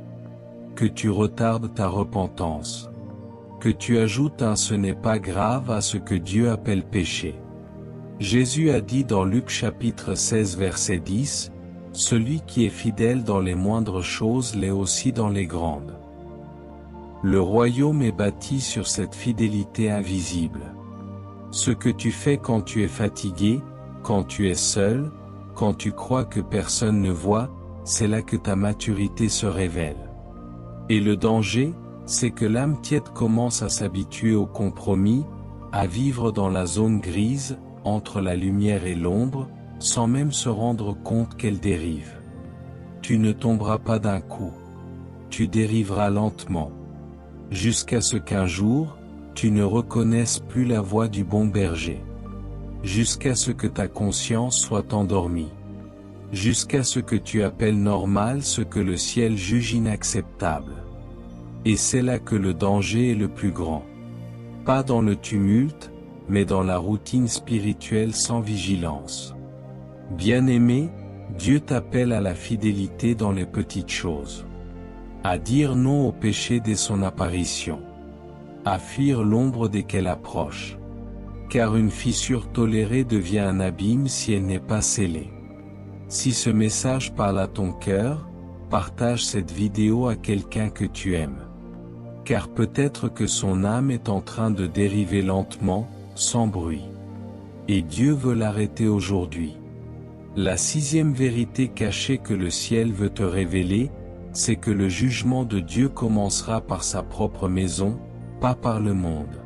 Que tu retardes ta repentance. Que tu ajoutes un ce n'est pas grave à ce que Dieu appelle péché. Jésus a dit dans Luc chapitre 16 verset 10, « Celui qui est fidèle dans les moindres choses l'est aussi dans les grandes. » Le royaume est bâti sur cette fidélité invisible. Ce que tu fais quand tu es fatigué, quand tu es seul, quand tu crois que personne ne voit, c'est là que ta maturité se révèle. Et le danger, c'est que l'âme tiède commence à s'habituer au compromis, à vivre dans la zone grise, entre la lumière et l'ombre, sans même se rendre compte qu'elle dérive. Tu ne tomberas pas d'un coup. Tu dériveras lentement. Jusqu'à ce qu'un jour, tu ne reconnaisses plus la voix du bon berger. Jusqu'à ce que ta conscience soit endormie. Jusqu'à ce que tu appelles normal ce que le ciel juge inacceptable. Et c'est là que le danger est le plus grand. Pas dans le tumulte, mais dans la routine spirituelle sans vigilance. Bien-aimé, Dieu t'appelle à la fidélité dans les petites choses. À dire non au péché dès son apparition. à fuir l'ombre dès qu'elle approche. Car une fissure tolérée devient un abîme si elle n'est pas scellée. Si ce message parle à ton cœur, partage cette vidéo à quelqu'un que tu aimes. Car peut-être que son âme est en train de dériver lentement, sans bruit. Et Dieu veut l'arrêter aujourd'hui. La sixième vérité cachée que le ciel veut te révéler, c'est que le jugement de Dieu commencera par sa propre maison, pas par le monde.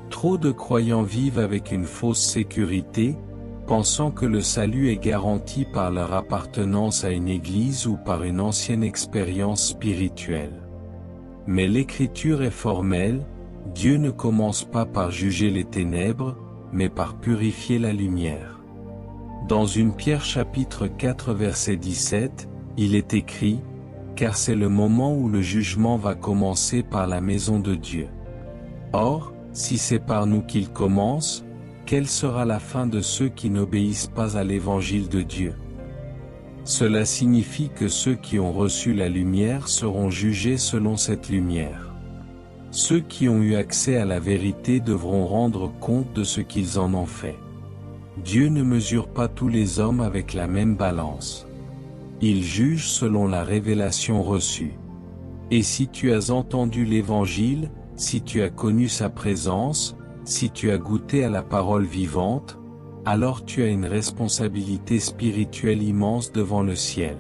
Trop de croyants vivent avec une fausse sécurité, pensant que le salut est garanti par leur appartenance à une église ou par une ancienne expérience spirituelle. Mais l'Écriture est formelle, Dieu ne commence pas par juger les ténèbres, mais par purifier la lumière. Dans 1 Pierre chapitre 4 verset 17, il est écrit, « Car c'est le moment où le jugement va commencer par la maison de Dieu. » Or, si c'est par nous qu'il commence, quelle sera la fin de ceux qui n'obéissent pas à l'évangile de Dieu? Cela signifie que ceux qui ont reçu la lumière seront jugés selon cette lumière. Ceux qui ont eu accès à la vérité devront rendre compte de ce qu'ils en ont fait. Dieu ne mesure pas tous les hommes avec la même balance. Il juge selon la révélation reçue. Et si tu as entendu l'Évangile, si tu as connu sa présence, si tu as goûté à la parole vivante, alors tu as une responsabilité spirituelle immense devant le ciel.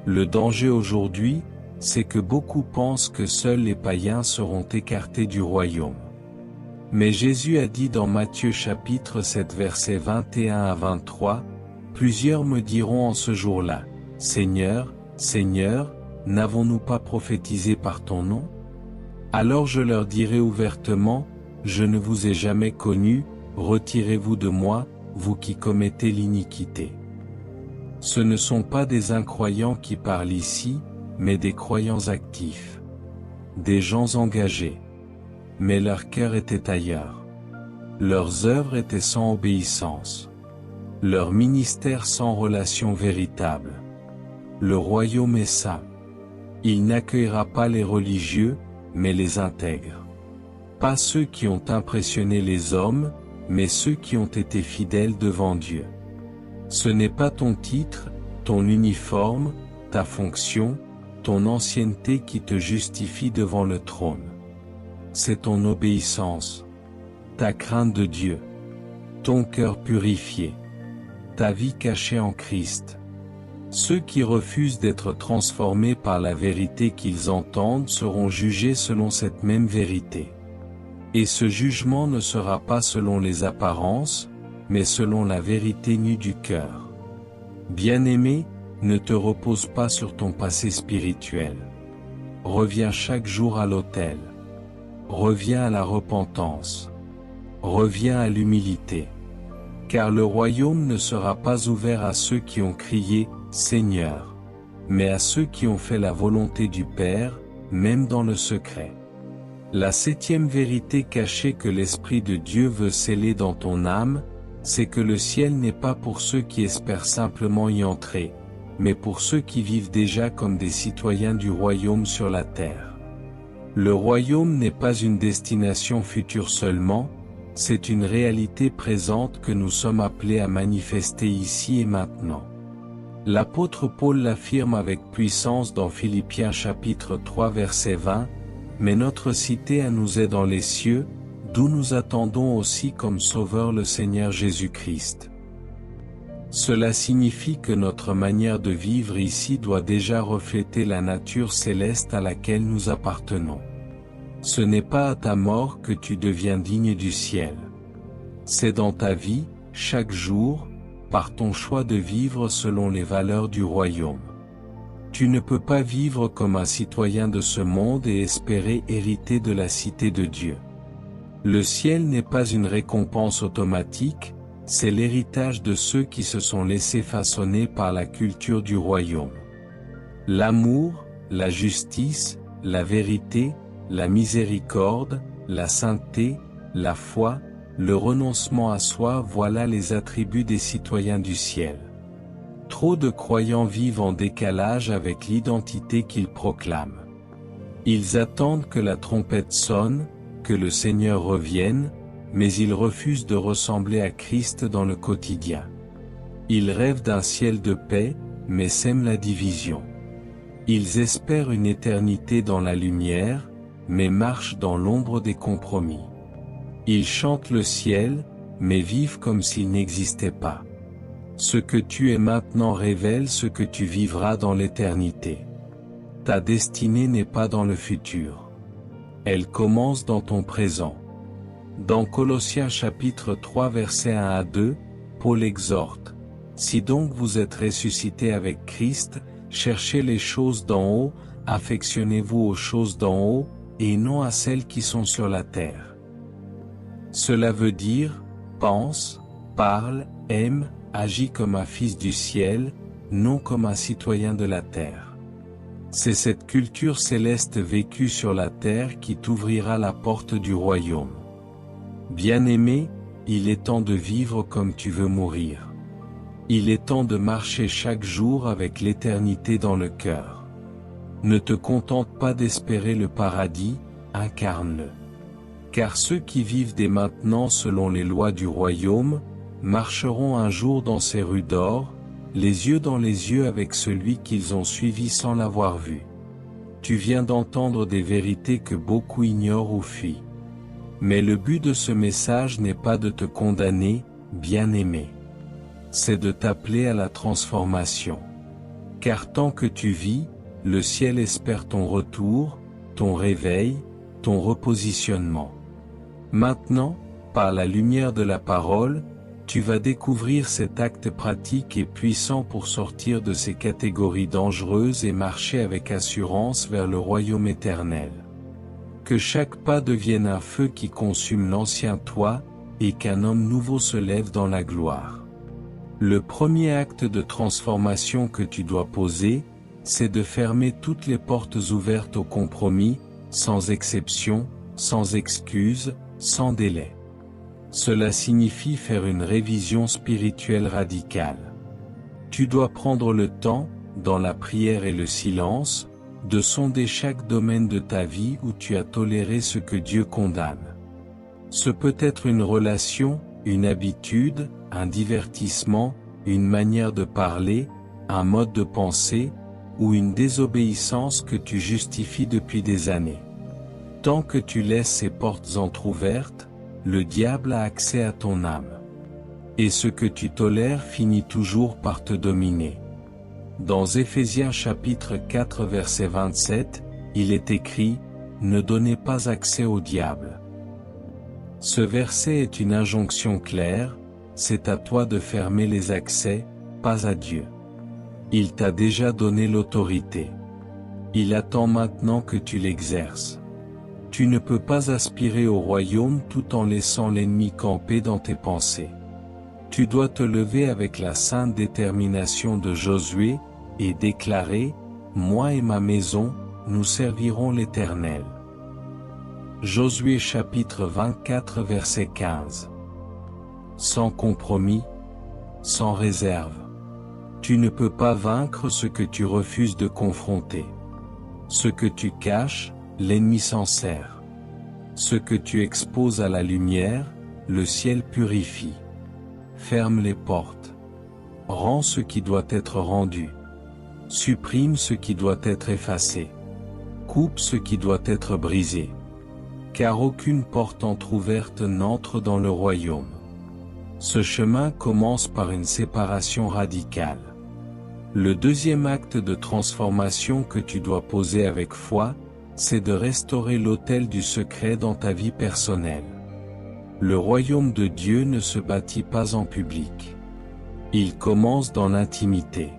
Le danger aujourd'hui, c'est que beaucoup pensent que seuls les païens seront écartés du royaume. Mais Jésus a dit dans Matthieu chapitre 7 versets 21 à 23, « Plusieurs me diront en ce jour-là, « Seigneur, Seigneur, n'avons-nous pas prophétisé par ton nom? » Alors je leur dirai ouvertement, « Je ne vous ai jamais connu, retirez-vous de moi, vous qui commettez l'iniquité. » Ce ne sont pas des incroyants qui parlent ici, mais des croyants actifs. Des gens engagés. Mais leur cœur était ailleurs. Leurs œuvres étaient sans obéissance. Leur ministère sans relation véritable. Le royaume est ça. Il n'accueillera pas les religieux, mais les intègres. Pas ceux qui ont impressionné les hommes, mais ceux qui ont été fidèles devant Dieu. Ce n'est pas ton titre, ton uniforme, ta fonction, ton ancienneté qui te justifie devant le trône. C'est ton obéissance, ta crainte de Dieu, ton cœur purifié, ta vie cachée en Christ. Ceux qui refusent d'être transformés par la vérité qu'ils entendent seront jugés selon cette même vérité. Et ce jugement ne sera pas selon les apparences, mais selon la vérité nue du cœur. Bien-aimé, ne te repose pas sur ton passé spirituel. Reviens chaque jour à l'autel. Reviens à la repentance. Reviens à l'humilité. Car le royaume ne sera pas ouvert à ceux qui ont crié « Seigneur », mais à ceux qui ont fait la volonté du Père, même dans le secret. La septième vérité cachée que l'Esprit de Dieu veut sceller dans ton âme, c'est que le ciel n'est pas pour ceux qui espèrent simplement y entrer, mais pour ceux qui vivent déjà comme des citoyens du royaume sur la terre. Le royaume n'est pas une destination future seulement, c'est une réalité présente que nous sommes appelés à manifester ici et maintenant. L'apôtre Paul l'affirme avec puissance dans Philippiens chapitre 3 verset 20, « Mais notre cité à nous est dans les cieux, d'où nous attendons aussi comme Sauveur le Seigneur Jésus-Christ. » Cela signifie que notre manière de vivre ici doit déjà refléter la nature céleste à laquelle nous appartenons. Ce n'est pas à ta mort que tu deviens digne du ciel. C'est dans ta vie, chaque jour, par ton choix de vivre selon les valeurs du royaume. Tu ne peux pas vivre comme un citoyen de ce monde et espérer hériter de la cité de Dieu. Le ciel n'est pas une récompense automatique, c'est l'héritage de ceux qui se sont laissés façonner par la culture du royaume. L'amour, la justice, la vérité, la miséricorde, la sainteté, la foi, le renoncement à soi, voilà les attributs des citoyens du ciel. Trop de croyants vivent en décalage avec l'identité qu'ils proclament. Ils attendent que la trompette sonne, que le Seigneur revienne, mais ils refusent de ressembler à Christ dans le quotidien. Ils rêvent d'un ciel de paix, mais sèment la division. Ils espèrent une éternité dans la lumière, mais marchent dans l'ombre des compromis. Ils chantent le ciel, mais vivent comme s'il n'existait pas. Ce que tu es maintenant révèle ce que tu vivras dans l'éternité. Ta destinée n'est pas dans le futur. Elle commence dans ton présent. Dans Colossiens chapitre 3 versets 1 à 2, Paul exhorte: « Si donc vous êtes ressuscités avec Christ, cherchez les choses d'en haut, affectionnez-vous aux choses d'en haut, et non à celles qui sont sur la terre. » Cela veut dire, pense, parle, aime, agis comme un fils du ciel, non comme un citoyen de la terre. C'est cette culture céleste vécue sur la terre qui t'ouvrira la porte du royaume. Bien-aimé, il est temps de vivre comme tu veux mourir. Il est temps de marcher chaque jour avec l'éternité dans le cœur. Ne te contente pas d'espérer le paradis, incarne-le. Car ceux qui vivent dès maintenant selon les lois du royaume, marcheront un jour dans ces rues d'or, les yeux dans les yeux avec celui qu'ils ont suivi sans l'avoir vu. Tu viens d'entendre des vérités que beaucoup ignorent ou fuient. Mais le but de ce message n'est pas de te condamner, bien-aimé. C'est de t'appeler à la transformation. Car tant que tu vis, le ciel espère ton retour, ton réveil, ton repositionnement. Maintenant, par la lumière de la parole, tu vas découvrir cet acte pratique et puissant pour sortir de ces catégories dangereuses et marcher avec assurance vers le royaume éternel. Que chaque pas devienne un feu qui consume l'ancien toi, et qu'un homme nouveau se lève dans la gloire. Le premier acte de transformation que tu dois poser, c'est de fermer toutes les portes ouvertes au compromis, sans exception, sans excuse, sans délai. Cela signifie faire une révision spirituelle radicale. Tu dois prendre le temps, dans la prière et le silence, de sonder chaque domaine de ta vie où tu as toléré ce que Dieu condamne. Ce peut être une relation, une habitude, un divertissement, une manière de parler, un mode de pensée, ou une désobéissance que tu justifies depuis des années. Tant que tu laisses ces portes entr'ouvertes, le diable a accès à ton âme. Et ce que tu tolères finit toujours par te dominer. Dans Éphésiens chapitre 4 verset 27, il est écrit: « Ne donnez pas accès au diable ». Ce verset est une injonction claire, c'est à toi de fermer les accès, pas à Dieu. Il t'a déjà donné l'autorité. Il attend maintenant que tu l'exerces. Tu ne peux pas aspirer au royaume tout en laissant l'ennemi camper dans tes pensées. Tu dois te lever avec la sainte détermination de Josué, et déclarer: « Moi et ma maison, nous servirons l'Éternel. » Josué chapitre 24 verset 15. Sans compromis, sans réserve. Tu ne peux pas vaincre ce que tu refuses de confronter. Ce que tu caches, l'ennemi s'en sert. Ce que tu exposes à la lumière, le ciel purifie. Ferme les portes. Rends ce qui doit être rendu. Supprime ce qui doit être effacé. Coupe ce qui doit être brisé. Car aucune porte entr'ouverte n'entre dans le royaume. Ce chemin commence par une séparation radicale. Le deuxième acte de transformation que tu dois poser avec foi, c'est de restaurer l'autel du secret dans ta vie personnelle. Le royaume de Dieu ne se bâtit pas en public. Il commence dans l'intimité.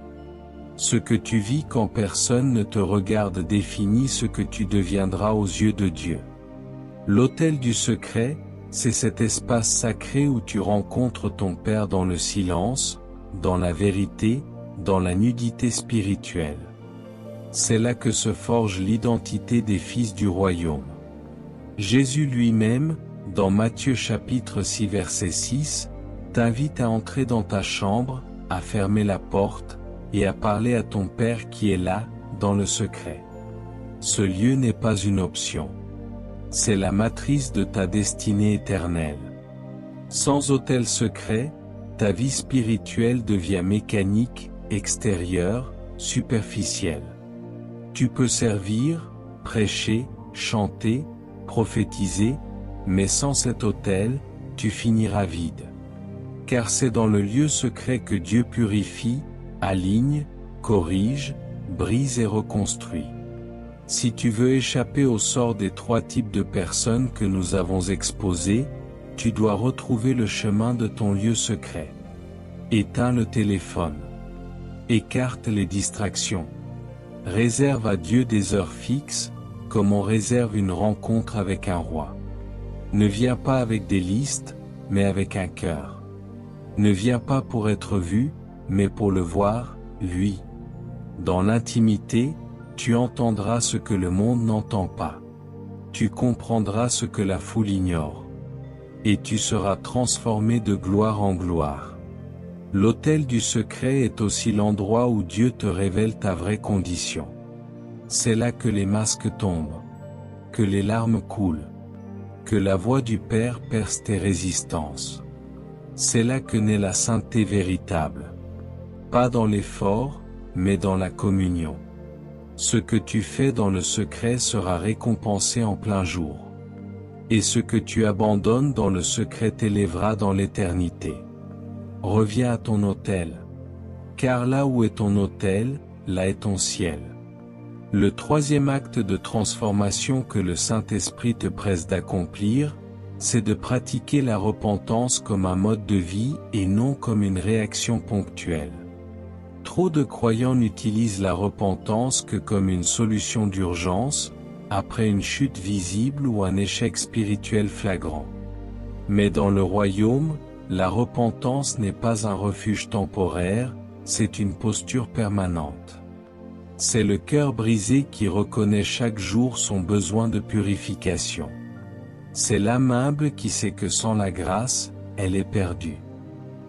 Ce que tu vis quand personne ne te regarde définit ce que tu deviendras aux yeux de Dieu. L'autel du secret, c'est cet espace sacré où tu rencontres ton Père dans le silence, dans la vérité, dans la nudité spirituelle. C'est là que se forge l'identité des fils du royaume. Jésus lui-même, dans Matthieu chapitre 6 verset 6, t'invite à entrer dans ta chambre, à fermer la porte, et à parler à ton Père qui est là, dans le secret. Ce lieu n'est pas une option. c'est la matrice de ta destinée éternelle. Sans autel secret, ta vie spirituelle devient mécanique, extérieure, superficielle. Tu peux servir, prêcher, chanter, prophétiser, mais sans cet autel, tu finiras vide. Car c'est dans le lieu secret que Dieu purifie, aligne, corrige, brise et reconstruit. Si tu veux échapper au sort des 3 types de personnes que nous avons exposés, tu dois retrouver le chemin de ton lieu secret. Éteins le téléphone. Écarte les distractions. Réserve à Dieu des heures fixes, comme on réserve une rencontre avec un roi. Ne viens pas avec des listes, mais avec un cœur. Ne viens pas pour être vu, mais pour le voir, lui. Dans l'intimité, tu entendras ce que le monde n'entend pas. Tu comprendras ce que la foule ignore. Et tu seras transformé de gloire en gloire. L'autel du secret est aussi l'endroit où Dieu te révèle ta vraie condition. C'est là que les masques tombent, que les larmes coulent, que la voix du Père perce tes résistances. C'est là que naît la sainteté véritable. Pas dans l'effort, mais dans la communion. Ce que tu fais dans le secret sera récompensé en plein jour. Et ce que tu abandonnes dans le secret t'élèvera dans l'éternité. Reviens à ton autel. Car là où est ton autel, là est ton ciel. Le 3e acte de transformation que le Saint-Esprit te presse d'accomplir, c'est de pratiquer la repentance comme un mode de vie et non comme une réaction ponctuelle. Trop de croyants n'utilisent la repentance que comme une solution d'urgence, après une chute visible ou un échec spirituel flagrant. Mais dans le royaume, la repentance n'est pas un refuge temporaire, c'est une posture permanente. C'est le cœur brisé qui reconnaît chaque jour son besoin de purification. C'est l'âme humble qui sait que sans la grâce, elle est perdue.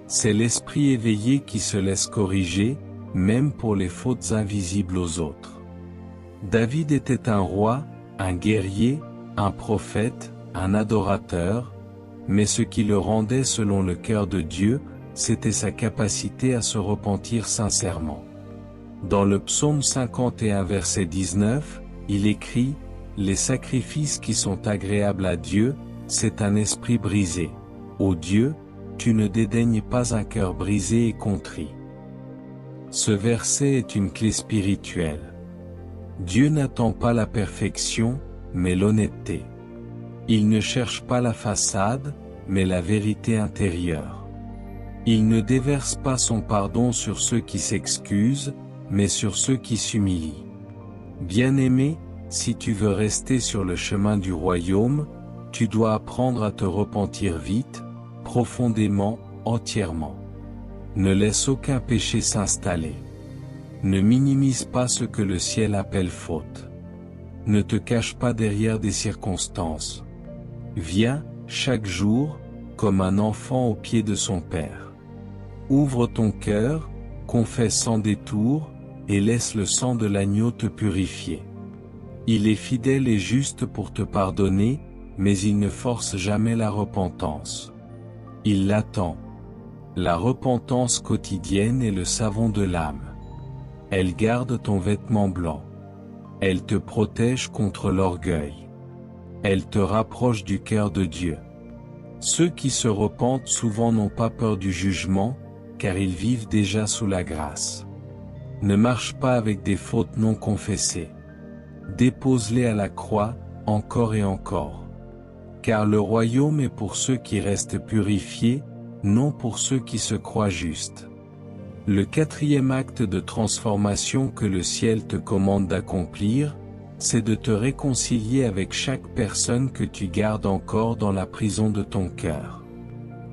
C'est l'esprit éveillé qui se laisse corriger, même pour les fautes invisibles aux autres. David était un roi, un guerrier, un prophète, un adorateur, mais ce qui le rendait selon le cœur de Dieu, c'était sa capacité à se repentir sincèrement. Dans le psaume 51 verset 19, il écrit « Les sacrifices qui sont agréables à Dieu, c'est un esprit brisé. Ô Dieu, tu ne dédaignes pas un cœur brisé et contrit. » Ce verset est une clé spirituelle. Dieu n'attend pas la perfection, mais l'honnêteté. Il ne cherche pas la façade, mais la vérité intérieure. Il ne déverse pas son pardon sur ceux qui s'excusent, mais sur ceux qui s'humilient. Bien-aimé, si tu veux rester sur le chemin du royaume, tu dois apprendre à te repentir vite, profondément, entièrement. Ne laisse aucun péché s'installer. Ne minimise pas ce que le ciel appelle faute. Ne te cache pas derrière des circonstances. Viens, chaque jour, comme un enfant au pied de son Père. Ouvre ton cœur, confesse sans détour, et laisse le sang de l'agneau te purifier. Il est fidèle et juste pour te pardonner, mais il ne force jamais la repentance. Il l'attend. La repentance quotidienne est le savon de l'âme. Elle garde ton vêtement blanc. Elle te protège contre l'orgueil. Elle te rapproche du cœur de Dieu. Ceux qui se repentent souvent n'ont pas peur du jugement, car ils vivent déjà sous la grâce. Ne marche pas avec des fautes non confessées. Dépose-les à la croix, encore et encore. Car le royaume est pour ceux qui restent purifiés, non pour ceux qui se croient justes. Le 4e acte de transformation que le ciel te commande d'accomplir, c'est de te réconcilier avec chaque personne que tu gardes encore dans la prison de ton cœur.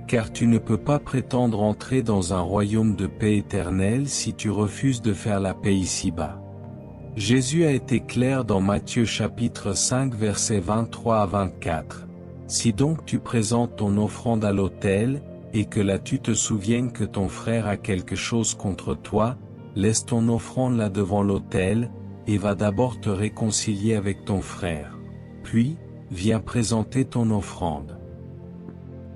Car tu ne peux pas prétendre entrer dans un royaume de paix éternelle si tu refuses de faire la paix ici-bas. Jésus a été clair dans Matthieu chapitre 5 versets 23 à 24. Si donc tu présentes ton offrande à l'autel, et que là tu te souviennes que ton frère a quelque chose contre toi, laisse ton offrande là devant l'autel, et va d'abord te réconcilier avec ton frère. Puis, viens présenter ton offrande.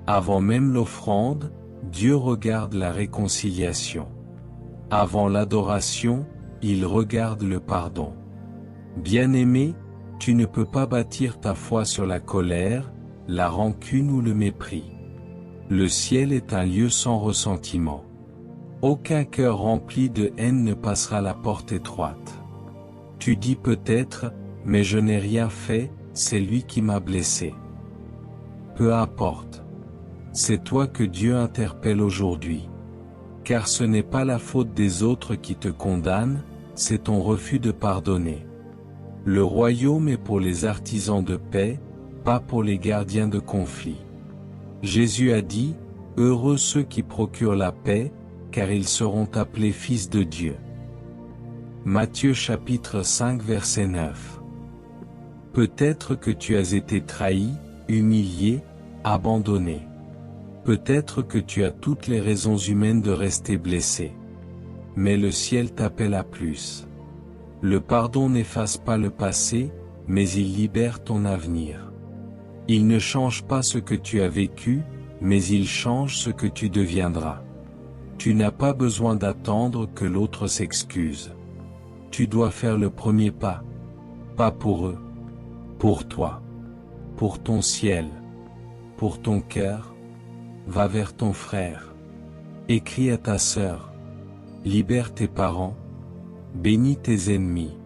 Avant même l'offrande, Dieu regarde la réconciliation. Avant l'adoration, il regarde le pardon. Bien-aimé, tu ne peux pas bâtir ta foi sur la colère, la rancune ou le mépris. Le ciel est un lieu sans ressentiment. Aucun cœur rempli de haine ne passera la porte étroite. Tu dis peut-être, mais je n'ai rien fait, c'est lui qui m'a blessé. Peu importe. C'est toi que Dieu interpelle aujourd'hui. Car ce n'est pas la faute des autres qui te condamne, c'est ton refus de pardonner. Le royaume est pour les artisans de paix, pas pour les gardiens de conflit. Jésus a dit, « Heureux ceux qui procurent la paix, car ils seront appelés fils de Dieu. » Matthieu chapitre 5 verset 9. Peut-être que tu as été trahi, humilié, abandonné. Peut-être que tu as toutes les raisons humaines de rester blessé. Mais le ciel t'appelle à plus. Le pardon n'efface pas le passé, mais il libère ton avenir. Il ne change pas ce que tu as vécu, mais il change ce que tu deviendras. Tu n'as pas besoin d'attendre que l'autre s'excuse. Tu dois faire le premier pas. Pas pour eux. Pour toi. Pour ton ciel. Pour ton cœur. Va vers ton frère. Écris à ta sœur. Libère tes parents. Bénis tes ennemis.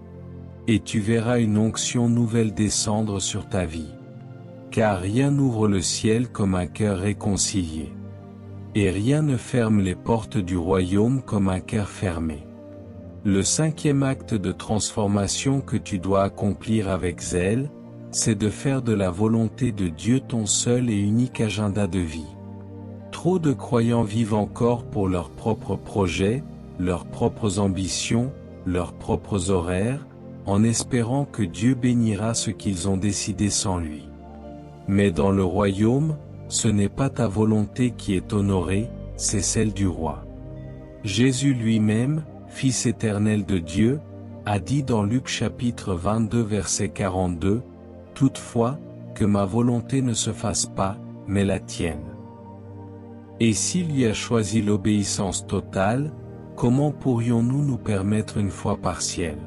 Et tu verras une onction nouvelle descendre sur ta vie. Car rien n'ouvre le ciel comme un cœur réconcilié. Et rien ne ferme les portes du royaume comme un cœur fermé. Le cinquième acte de transformation que tu dois accomplir avec zèle, c'est de faire de la volonté de Dieu ton seul et unique agenda de vie. Trop de croyants vivent encore pour leurs propres projets, leurs propres ambitions, leurs propres horaires, en espérant que Dieu bénira ce qu'ils ont décidé sans lui. Mais dans le royaume, ce n'est pas ta volonté qui est honorée, c'est celle du roi. Jésus lui-même, Fils éternel de Dieu, a dit dans Luc chapitre 22 verset 42, « Toutefois, que ma volonté ne se fasse pas, mais la tienne. » Et s'il lui a choisi l'obéissance totale, comment pourrions-nous nous permettre une foi partielle?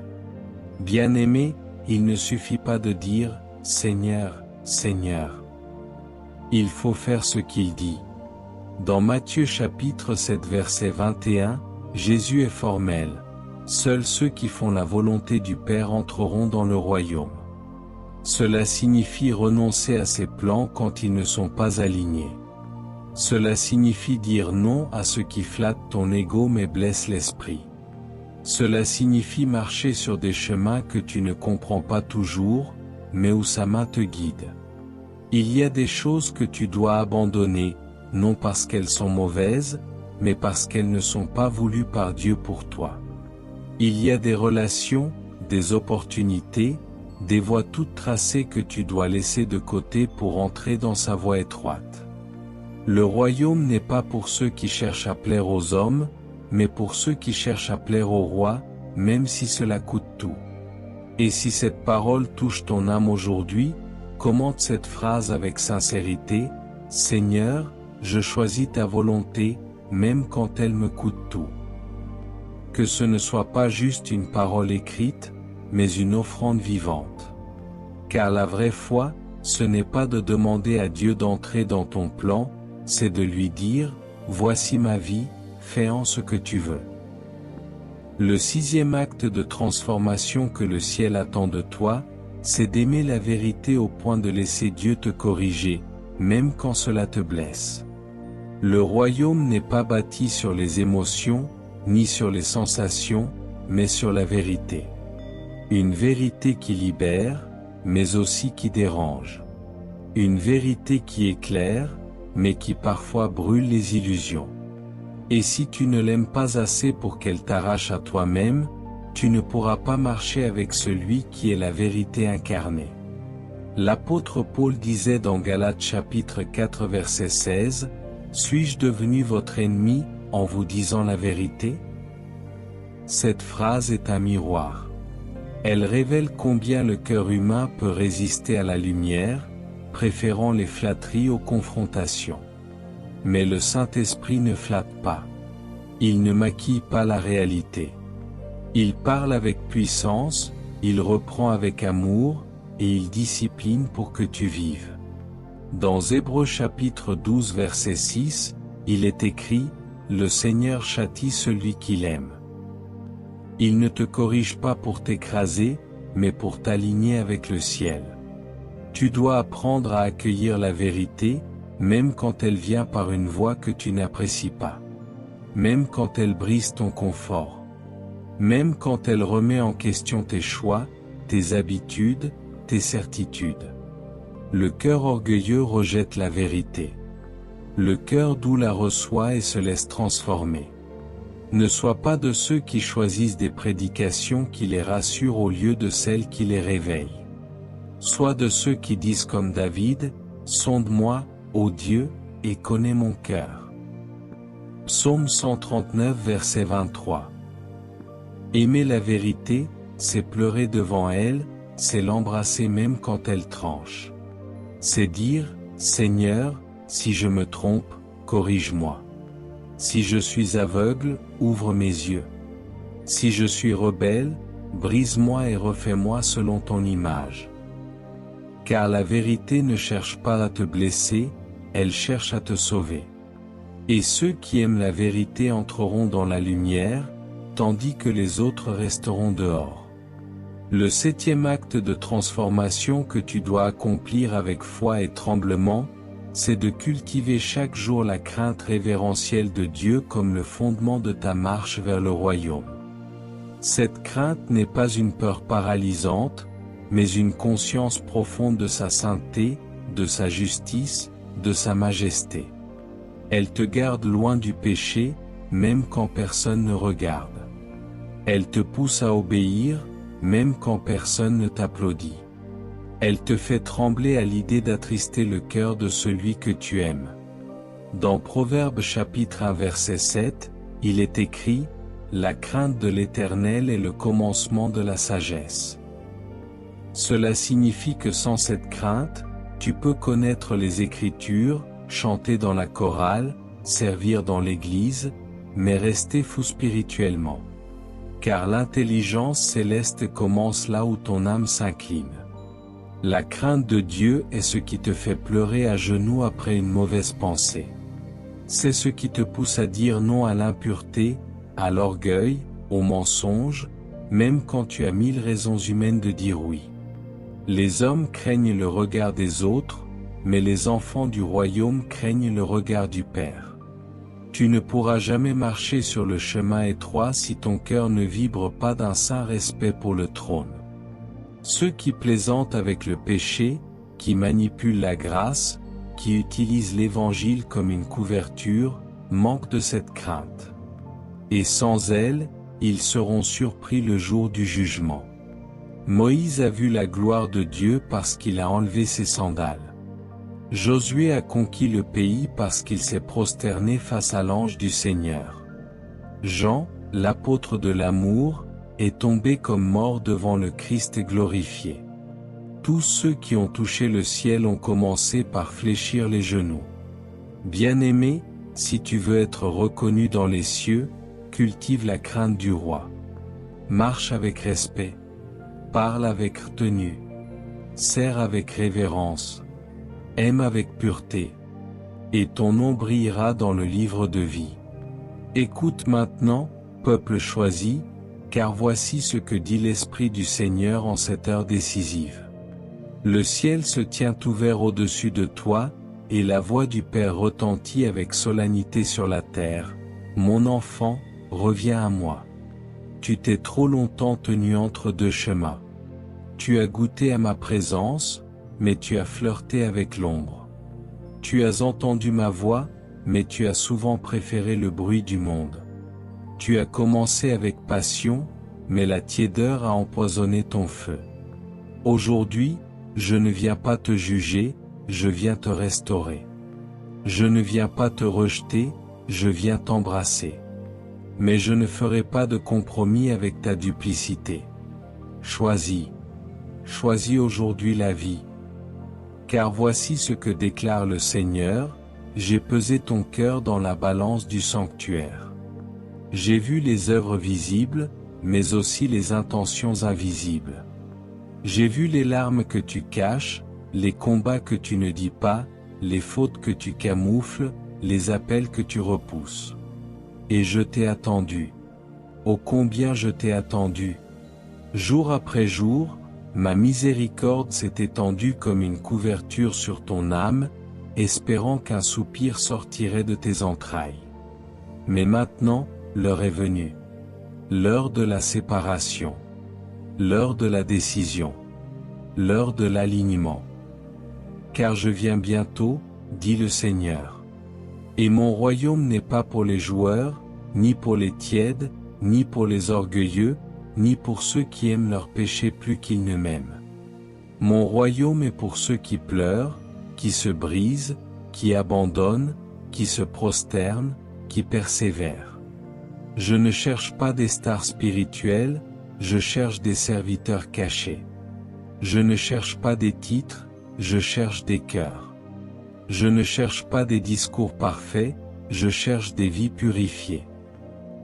Bien-aimé, il ne suffit pas de dire « Seigneur, Seigneur ». Il faut faire ce qu'il dit. Dans Matthieu chapitre 7 verset 21, Jésus est formel. Seuls ceux qui font la volonté du Père entreront dans le royaume. Cela signifie renoncer à ses plans quand ils ne sont pas alignés. Cela signifie dire non à ce qui flatte ton ego mais blesse l'esprit. Cela signifie marcher sur des chemins que tu ne comprends pas toujours, mais où sa main te guide. Il y a des choses que tu dois abandonner, non parce qu'elles sont mauvaises, mais parce qu'elles ne sont pas voulues par Dieu pour toi. Il y a des relations, des opportunités, des voies toutes tracées que tu dois laisser de côté pour entrer dans sa voie étroite. Le royaume n'est pas pour ceux qui cherchent à plaire aux hommes, mais pour ceux qui cherchent à plaire au roi, même si cela coûte tout. Et si cette parole touche ton âme aujourd'hui, commente cette phrase avec sincérité, « Seigneur, je choisis ta volonté, même quand elle me coûte tout. » Que ce ne soit pas juste une parole écrite, mais une offrande vivante. Car la vraie foi, ce n'est pas de demander à Dieu d'entrer dans ton plan, c'est de lui dire, « Voici ma vie, fais-en ce que tu veux. » Le sixième acte de transformation que le ciel attend de toi, c'est d'aimer la vérité au point de laisser Dieu te corriger, même quand cela te blesse. Le royaume n'est pas bâti sur les émotions, ni sur les sensations, mais sur la vérité. Une vérité qui libère, mais aussi qui dérange. Une vérité qui éclaire, mais qui parfois brûle les illusions. Et si tu ne l'aimes pas assez pour qu'elle t'arrache à toi-même, tu ne pourras pas marcher avec celui qui est la vérité incarnée. L'apôtre Paul disait dans Galates chapitre 4 verset 16, « Suis-je devenu votre ennemi, en vous disant la vérité ?» Cette phrase est un miroir. Elle révèle combien le cœur humain peut résister à la lumière, préférant les flatteries aux confrontations. Mais le Saint-Esprit ne flatte pas. Il ne maquille pas la réalité. Il parle avec puissance, il reprend avec amour, et il discipline pour que tu vives. Dans Hébreux chapitre 12 verset 6, il est écrit, « Le Seigneur châtie celui qu'il aime. » Il ne te corrige pas pour t'écraser, mais pour t'aligner avec le ciel. Tu dois apprendre à accueillir la vérité, même quand elle vient par une voie que tu n'apprécies pas. Même quand elle brise ton confort. Même quand elle remet en question tes choix, tes habitudes, tes certitudes. Le cœur orgueilleux rejette la vérité. Le cœur doux la reçoit et se laisse transformer. Ne sois pas de ceux qui choisissent des prédications qui les rassurent au lieu de celles qui les réveillent. Sois de ceux qui disent comme David, « Sonde-moi, ô Dieu, et connais mon cœur. » Psaume 139 verset 23. Aimer la vérité, c'est pleurer devant elle, c'est l'embrasser même quand elle tranche. C'est dire, « Seigneur, si je me trompe, corrige-moi. Si je suis aveugle, ouvre mes yeux. Si je suis rebelle, brise-moi et refais-moi selon ton image. » Car la vérité ne cherche pas à te blesser, elle cherche à te sauver. Et ceux qui aiment la vérité entreront dans la lumière, tandis que les autres resteront dehors. Le 7e acte de transformation que tu dois accomplir avec foi et tremblement, c'est de cultiver chaque jour la crainte révérentielle de Dieu comme le fondement de ta marche vers le royaume. Cette crainte n'est pas une peur paralysante, mais une conscience profonde de sa sainteté, de sa justice, de sa majesté. Elle te garde loin du péché, même quand personne ne regarde. Elle te pousse à obéir, même quand personne ne t'applaudit. Elle te fait trembler à l'idée d'attrister le cœur de celui que tu aimes. Dans Proverbes chapitre 1 verset 7, il est écrit, « La crainte de l'Éternel est le commencement de la sagesse. » Cela signifie que sans cette crainte, tu peux connaître les Écritures, chanter dans la chorale, servir dans l'Église, mais rester fou spirituellement. Car l'intelligence céleste commence là où ton âme s'incline. La crainte de Dieu est ce qui te fait pleurer à genoux après une mauvaise pensée. C'est ce qui te pousse à dire non à l'impureté, à l'orgueil, au mensonge, même quand tu as 1000 raisons humaines de dire oui. Les hommes craignent le regard des autres, mais les enfants du royaume craignent le regard du Père. Tu ne pourras jamais marcher sur le chemin étroit si ton cœur ne vibre pas d'un saint respect pour le trône. Ceux qui plaisantent avec le péché, qui manipulent la grâce, qui utilisent l'Évangile comme une couverture, manquent de cette crainte. Et sans elle, ils seront surpris le jour du jugement. Moïse a vu la gloire de Dieu parce qu'il a enlevé ses sandales. Josué a conquis le pays parce qu'il s'est prosterné face à l'ange du Seigneur. Jean, l'apôtre de l'amour, est tombé comme mort devant le Christ glorifié. Tous ceux qui ont touché le ciel ont commencé par fléchir les genoux. Bien-aimé, si tu veux être reconnu dans les cieux, cultive la crainte du roi. Marche avec respect. Parle avec retenue. Sers avec révérence. Aime avec pureté. Et ton nom brillera dans le livre de vie. Écoute maintenant, peuple choisi, car voici ce que dit l'Esprit du Seigneur en cette heure décisive. Le ciel se tient ouvert au-dessus de toi, et la voix du Père retentit avec solennité sur la terre. Mon enfant, reviens à moi. Tu t'es trop longtemps tenu entre deux chemins. Tu as goûté à ma présence, mais tu as flirté avec l'ombre. Tu as entendu ma voix, mais tu as souvent préféré le bruit du monde. Tu as commencé avec passion, mais la tiédeur a empoisonné ton feu. Aujourd'hui, je ne viens pas te juger, je viens te restaurer. Je ne viens pas te rejeter, je viens t'embrasser. Mais je ne ferai pas de compromis avec ta duplicité. Choisis. Choisis aujourd'hui la vie. Car voici ce que déclare le Seigneur, j'ai pesé ton cœur dans la balance du sanctuaire. J'ai vu les œuvres visibles, mais aussi les intentions invisibles. J'ai vu les larmes que tu caches, les combats que tu ne dis pas, les fautes que tu camoufles, les appels que tu repousses. Et je t'ai attendu. Ô combien je t'ai attendu! Jour après jour, ma miséricorde s'est étendue comme une couverture sur ton âme, espérant qu'un soupir sortirait de tes entrailles. Mais maintenant, l'heure est venue. L'heure de la séparation. L'heure de la décision. L'heure de l'alignement. Car je viens bientôt, dit le Seigneur. Et mon royaume n'est pas pour les joueurs, ni pour les tièdes, ni pour les orgueilleux, ni pour ceux qui aiment leur péché plus qu'ils ne m'aiment. Mon royaume est pour ceux qui pleurent, qui se brisent, qui abandonnent, qui se prosternent, qui persévèrent. Je ne cherche pas des stars spirituelles, je cherche des serviteurs cachés. Je ne cherche pas des titres, je cherche des cœurs. Je ne cherche pas des discours parfaits, je cherche des vies purifiées.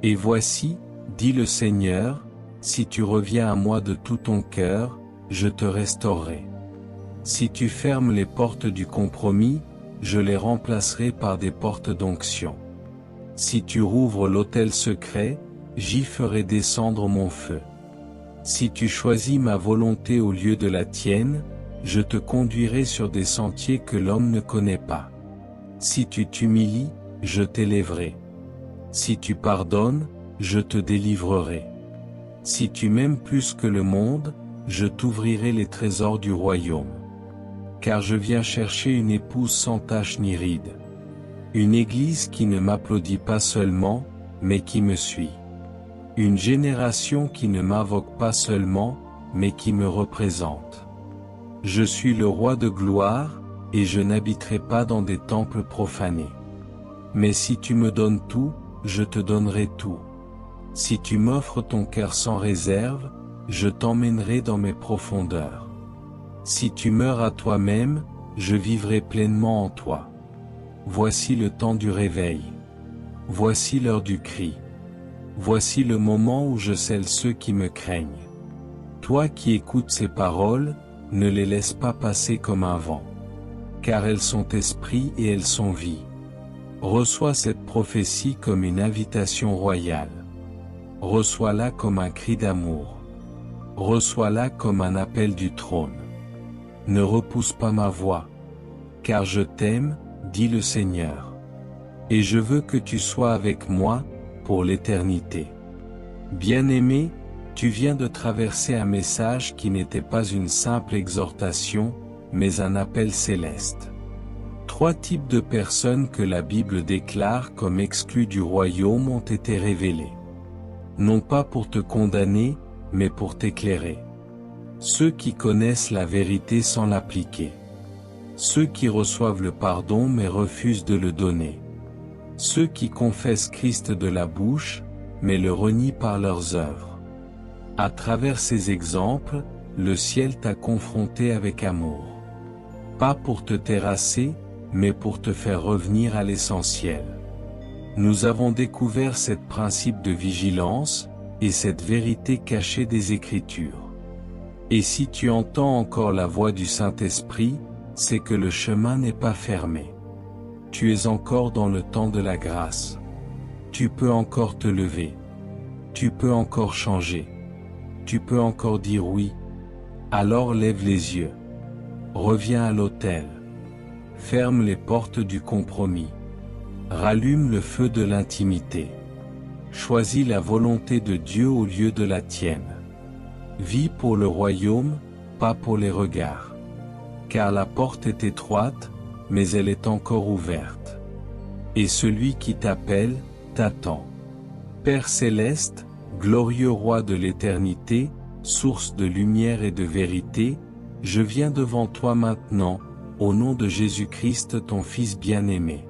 Et voici, dit le Seigneur, si tu reviens à moi de tout ton cœur, je te restaurerai. Si tu fermes les portes du compromis, je les remplacerai par des portes d'onction. Si tu rouvres l'autel secret, j'y ferai descendre mon feu. Si tu choisis ma volonté au lieu de la tienne, je te conduirai sur des sentiers que l'homme ne connaît pas. Si tu t'humilies, je t'élèverai. Si tu pardonnes, je te délivrerai. Si tu m'aimes plus que le monde, je t'ouvrirai les trésors du royaume. Car je viens chercher une épouse sans tache ni ride. Une église qui ne m'applaudit pas seulement, mais qui me suit. Une génération qui ne m'invoque pas seulement, mais qui me représente. Je suis le roi de gloire, et je n'habiterai pas dans des temples profanés. Mais si tu me donnes tout, je te donnerai tout. Si tu m'offres ton cœur sans réserve, je t'emmènerai dans mes profondeurs. Si tu meurs à toi-même, je vivrai pleinement en toi. Voici le temps du réveil. Voici l'heure du cri. Voici le moment où je scelle ceux qui me craignent. Toi qui écoutes ces paroles, ne les laisse pas passer comme un vent. Car elles sont esprit et elles sont vie. Reçois cette prophétie comme une invitation royale. Reçois-la comme un cri d'amour. Reçois-la comme un appel du trône. Ne repousse pas ma voix. Car je t'aime, dit le Seigneur. Et je veux que tu sois avec moi, pour l'éternité. Bien-aimé, tu viens de traverser un message qui n'était pas une simple exhortation, mais un appel céleste. 3 types de personnes que la Bible déclare comme exclus du royaume ont été révélés. Non pas pour te condamner, mais pour t'éclairer. Ceux qui connaissent la vérité sans l'appliquer. Ceux qui reçoivent le pardon mais refusent de le donner. Ceux qui confessent Christ de la bouche, mais le renient par leurs œuvres. À travers ces exemples, le ciel t'a confronté avec amour. Pas pour te terrasser, mais pour te faire revenir à l'essentiel. Nous avons découvert ce principe de vigilance, et cette vérité cachée des Écritures. Et si tu entends encore la voix du Saint-Esprit, c'est que le chemin n'est pas fermé. Tu es encore dans le temps de la grâce. Tu peux encore te lever. Tu peux encore changer. Tu peux encore dire oui. Alors lève les yeux. Reviens à l'autel. Ferme les portes du compromis. Rallume le feu de l'intimité. Choisis la volonté de Dieu au lieu de la tienne. Vis pour le royaume, pas pour les regards. Car la porte est étroite, mais elle est encore ouverte. Et celui qui t'appelle, t'attend. Père céleste, glorieux roi de l'éternité, source de lumière et de vérité, je viens devant toi maintenant, au nom de Jésus-Christ ton Fils bien-aimé.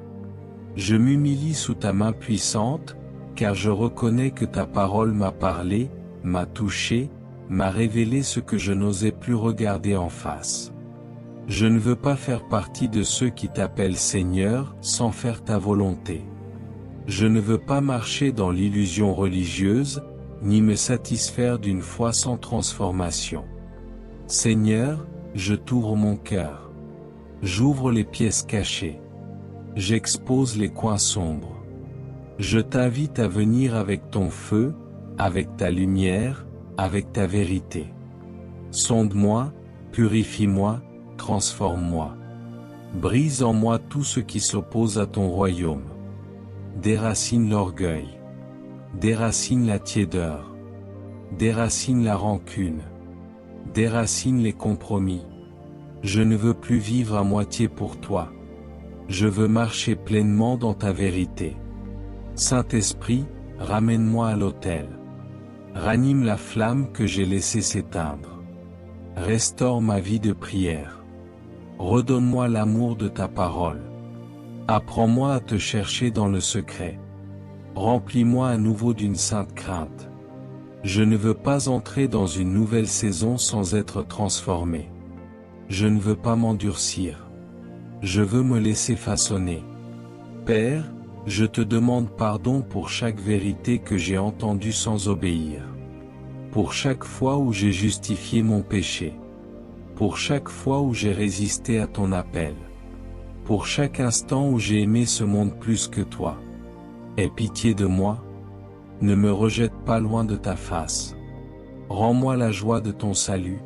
Je m'humilie sous ta main puissante, car je reconnais que ta parole m'a parlé, m'a touché, m'a révélé ce que je n'osais plus regarder en face. Je ne veux pas faire partie de ceux qui t'appellent Seigneur sans faire ta volonté. Je ne veux pas marcher dans l'illusion religieuse, ni me satisfaire d'une foi sans transformation. Seigneur, je t'ouvre mon cœur. J'ouvre les pièces cachées. J'expose les coins sombres. Je t'invite à venir avec ton feu, avec ta lumière, avec ta vérité. Sonde-moi, purifie-moi, transforme-moi. Brise en moi tout ce qui s'oppose à ton royaume. Déracine l'orgueil. Déracine la tiédeur. Déracine la rancune. Déracine les compromis. Je ne veux plus vivre à moitié pour toi. Je veux marcher pleinement dans ta vérité. Saint-Esprit, ramène-moi à l'autel. Ranime la flamme que j'ai laissée s'éteindre. Restaure ma vie de prière. Redonne-moi l'amour de ta parole. Apprends-moi à te chercher dans le secret. Remplis-moi à nouveau d'une sainte crainte. Je ne veux pas entrer dans une nouvelle saison sans être transformé. Je ne veux pas m'endurcir. Je veux me laisser façonner. Père, je te demande pardon pour chaque vérité que j'ai entendue sans obéir. Pour chaque fois où j'ai justifié mon péché. Pour chaque fois où j'ai résisté à ton appel. Pour chaque instant où j'ai aimé ce monde plus que toi. Aie pitié de moi. Ne me rejette pas loin de ta face. Rends-moi la joie de ton salut.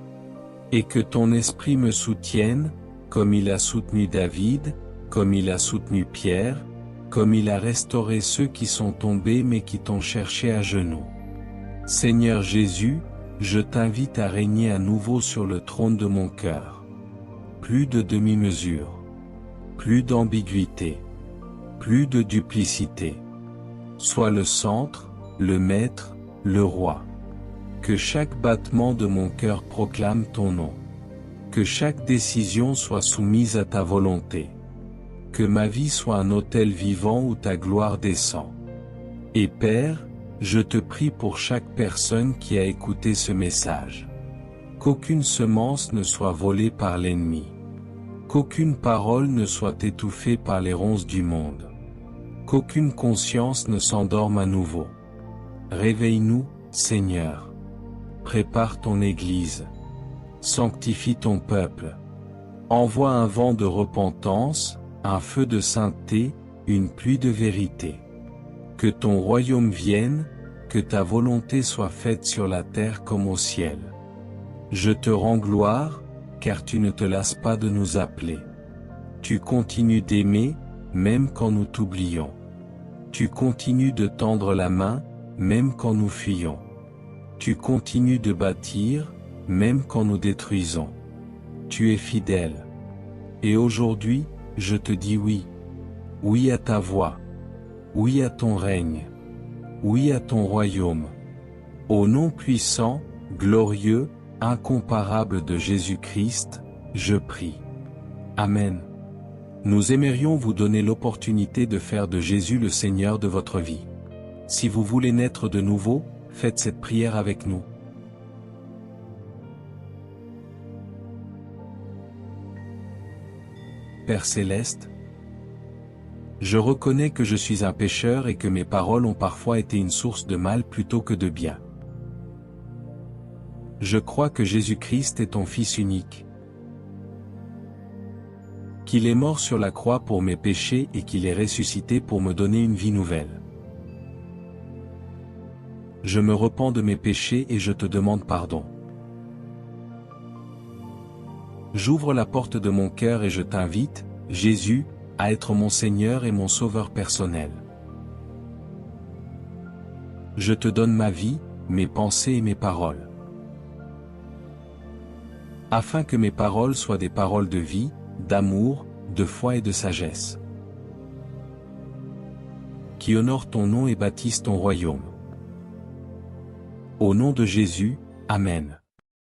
Et que ton esprit me soutienne, comme il a soutenu David, comme il a soutenu Pierre, comme il a restauré ceux qui sont tombés mais qui t'ont cherché à genoux. Seigneur Jésus, je t'invite à régner à nouveau sur le trône de mon cœur. Plus de demi-mesure. Plus d'ambiguïté. Plus de duplicité. Sois le centre, le maître, le roi. Que chaque battement de mon cœur proclame ton nom. Que chaque décision soit soumise à ta volonté. Que ma vie soit un autel vivant où ta gloire descend. Et Père, je te prie pour chaque personne qui a écouté ce message. Qu'aucune semence ne soit volée par l'ennemi. Qu'aucune parole ne soit étouffée par les ronces du monde. Qu'aucune conscience ne s'endorme à nouveau. Réveille-nous, Seigneur. Prépare ton Église. Sanctifie ton peuple. Envoie un vent de repentance, un feu de sainteté, une pluie de vérité. Que ton royaume vienne, que ta volonté soit faite sur la terre comme au ciel. Je te rends gloire, car tu ne te lasses pas de nous appeler. Tu continues d'aimer, même quand nous t'oublions. Tu continues de tendre la main, même quand nous fuyons. Tu continues de bâtir, même quand nous détruisons. Tu es fidèle. Et aujourd'hui, je te dis oui. Oui à ta voix. Oui à ton règne. Oui à ton royaume. Au nom puissant, glorieux, incomparable de Jésus-Christ, je prie. Amen. Nous aimerions vous donner l'opportunité de faire de Jésus le Seigneur de votre vie. Si vous voulez naître de nouveau, faites cette prière avec nous. Père Céleste, je reconnais que je suis un pécheur et que mes paroles ont parfois été une source de mal plutôt que de bien. Je crois que Jésus-Christ est ton Fils unique, qu'il est mort sur la croix pour mes péchés et qu'il est ressuscité pour me donner une vie nouvelle. Je me repens de mes péchés et je te demande pardon. J'ouvre la porte de mon cœur et je t'invite, Jésus, à être mon Seigneur et mon Sauveur personnel. Je te donne ma vie, mes pensées et mes paroles. Afin que mes paroles soient des paroles de vie, d'amour, de foi et de sagesse. Qui honorent ton nom et bâtissent ton royaume. Au nom de Jésus, Amen.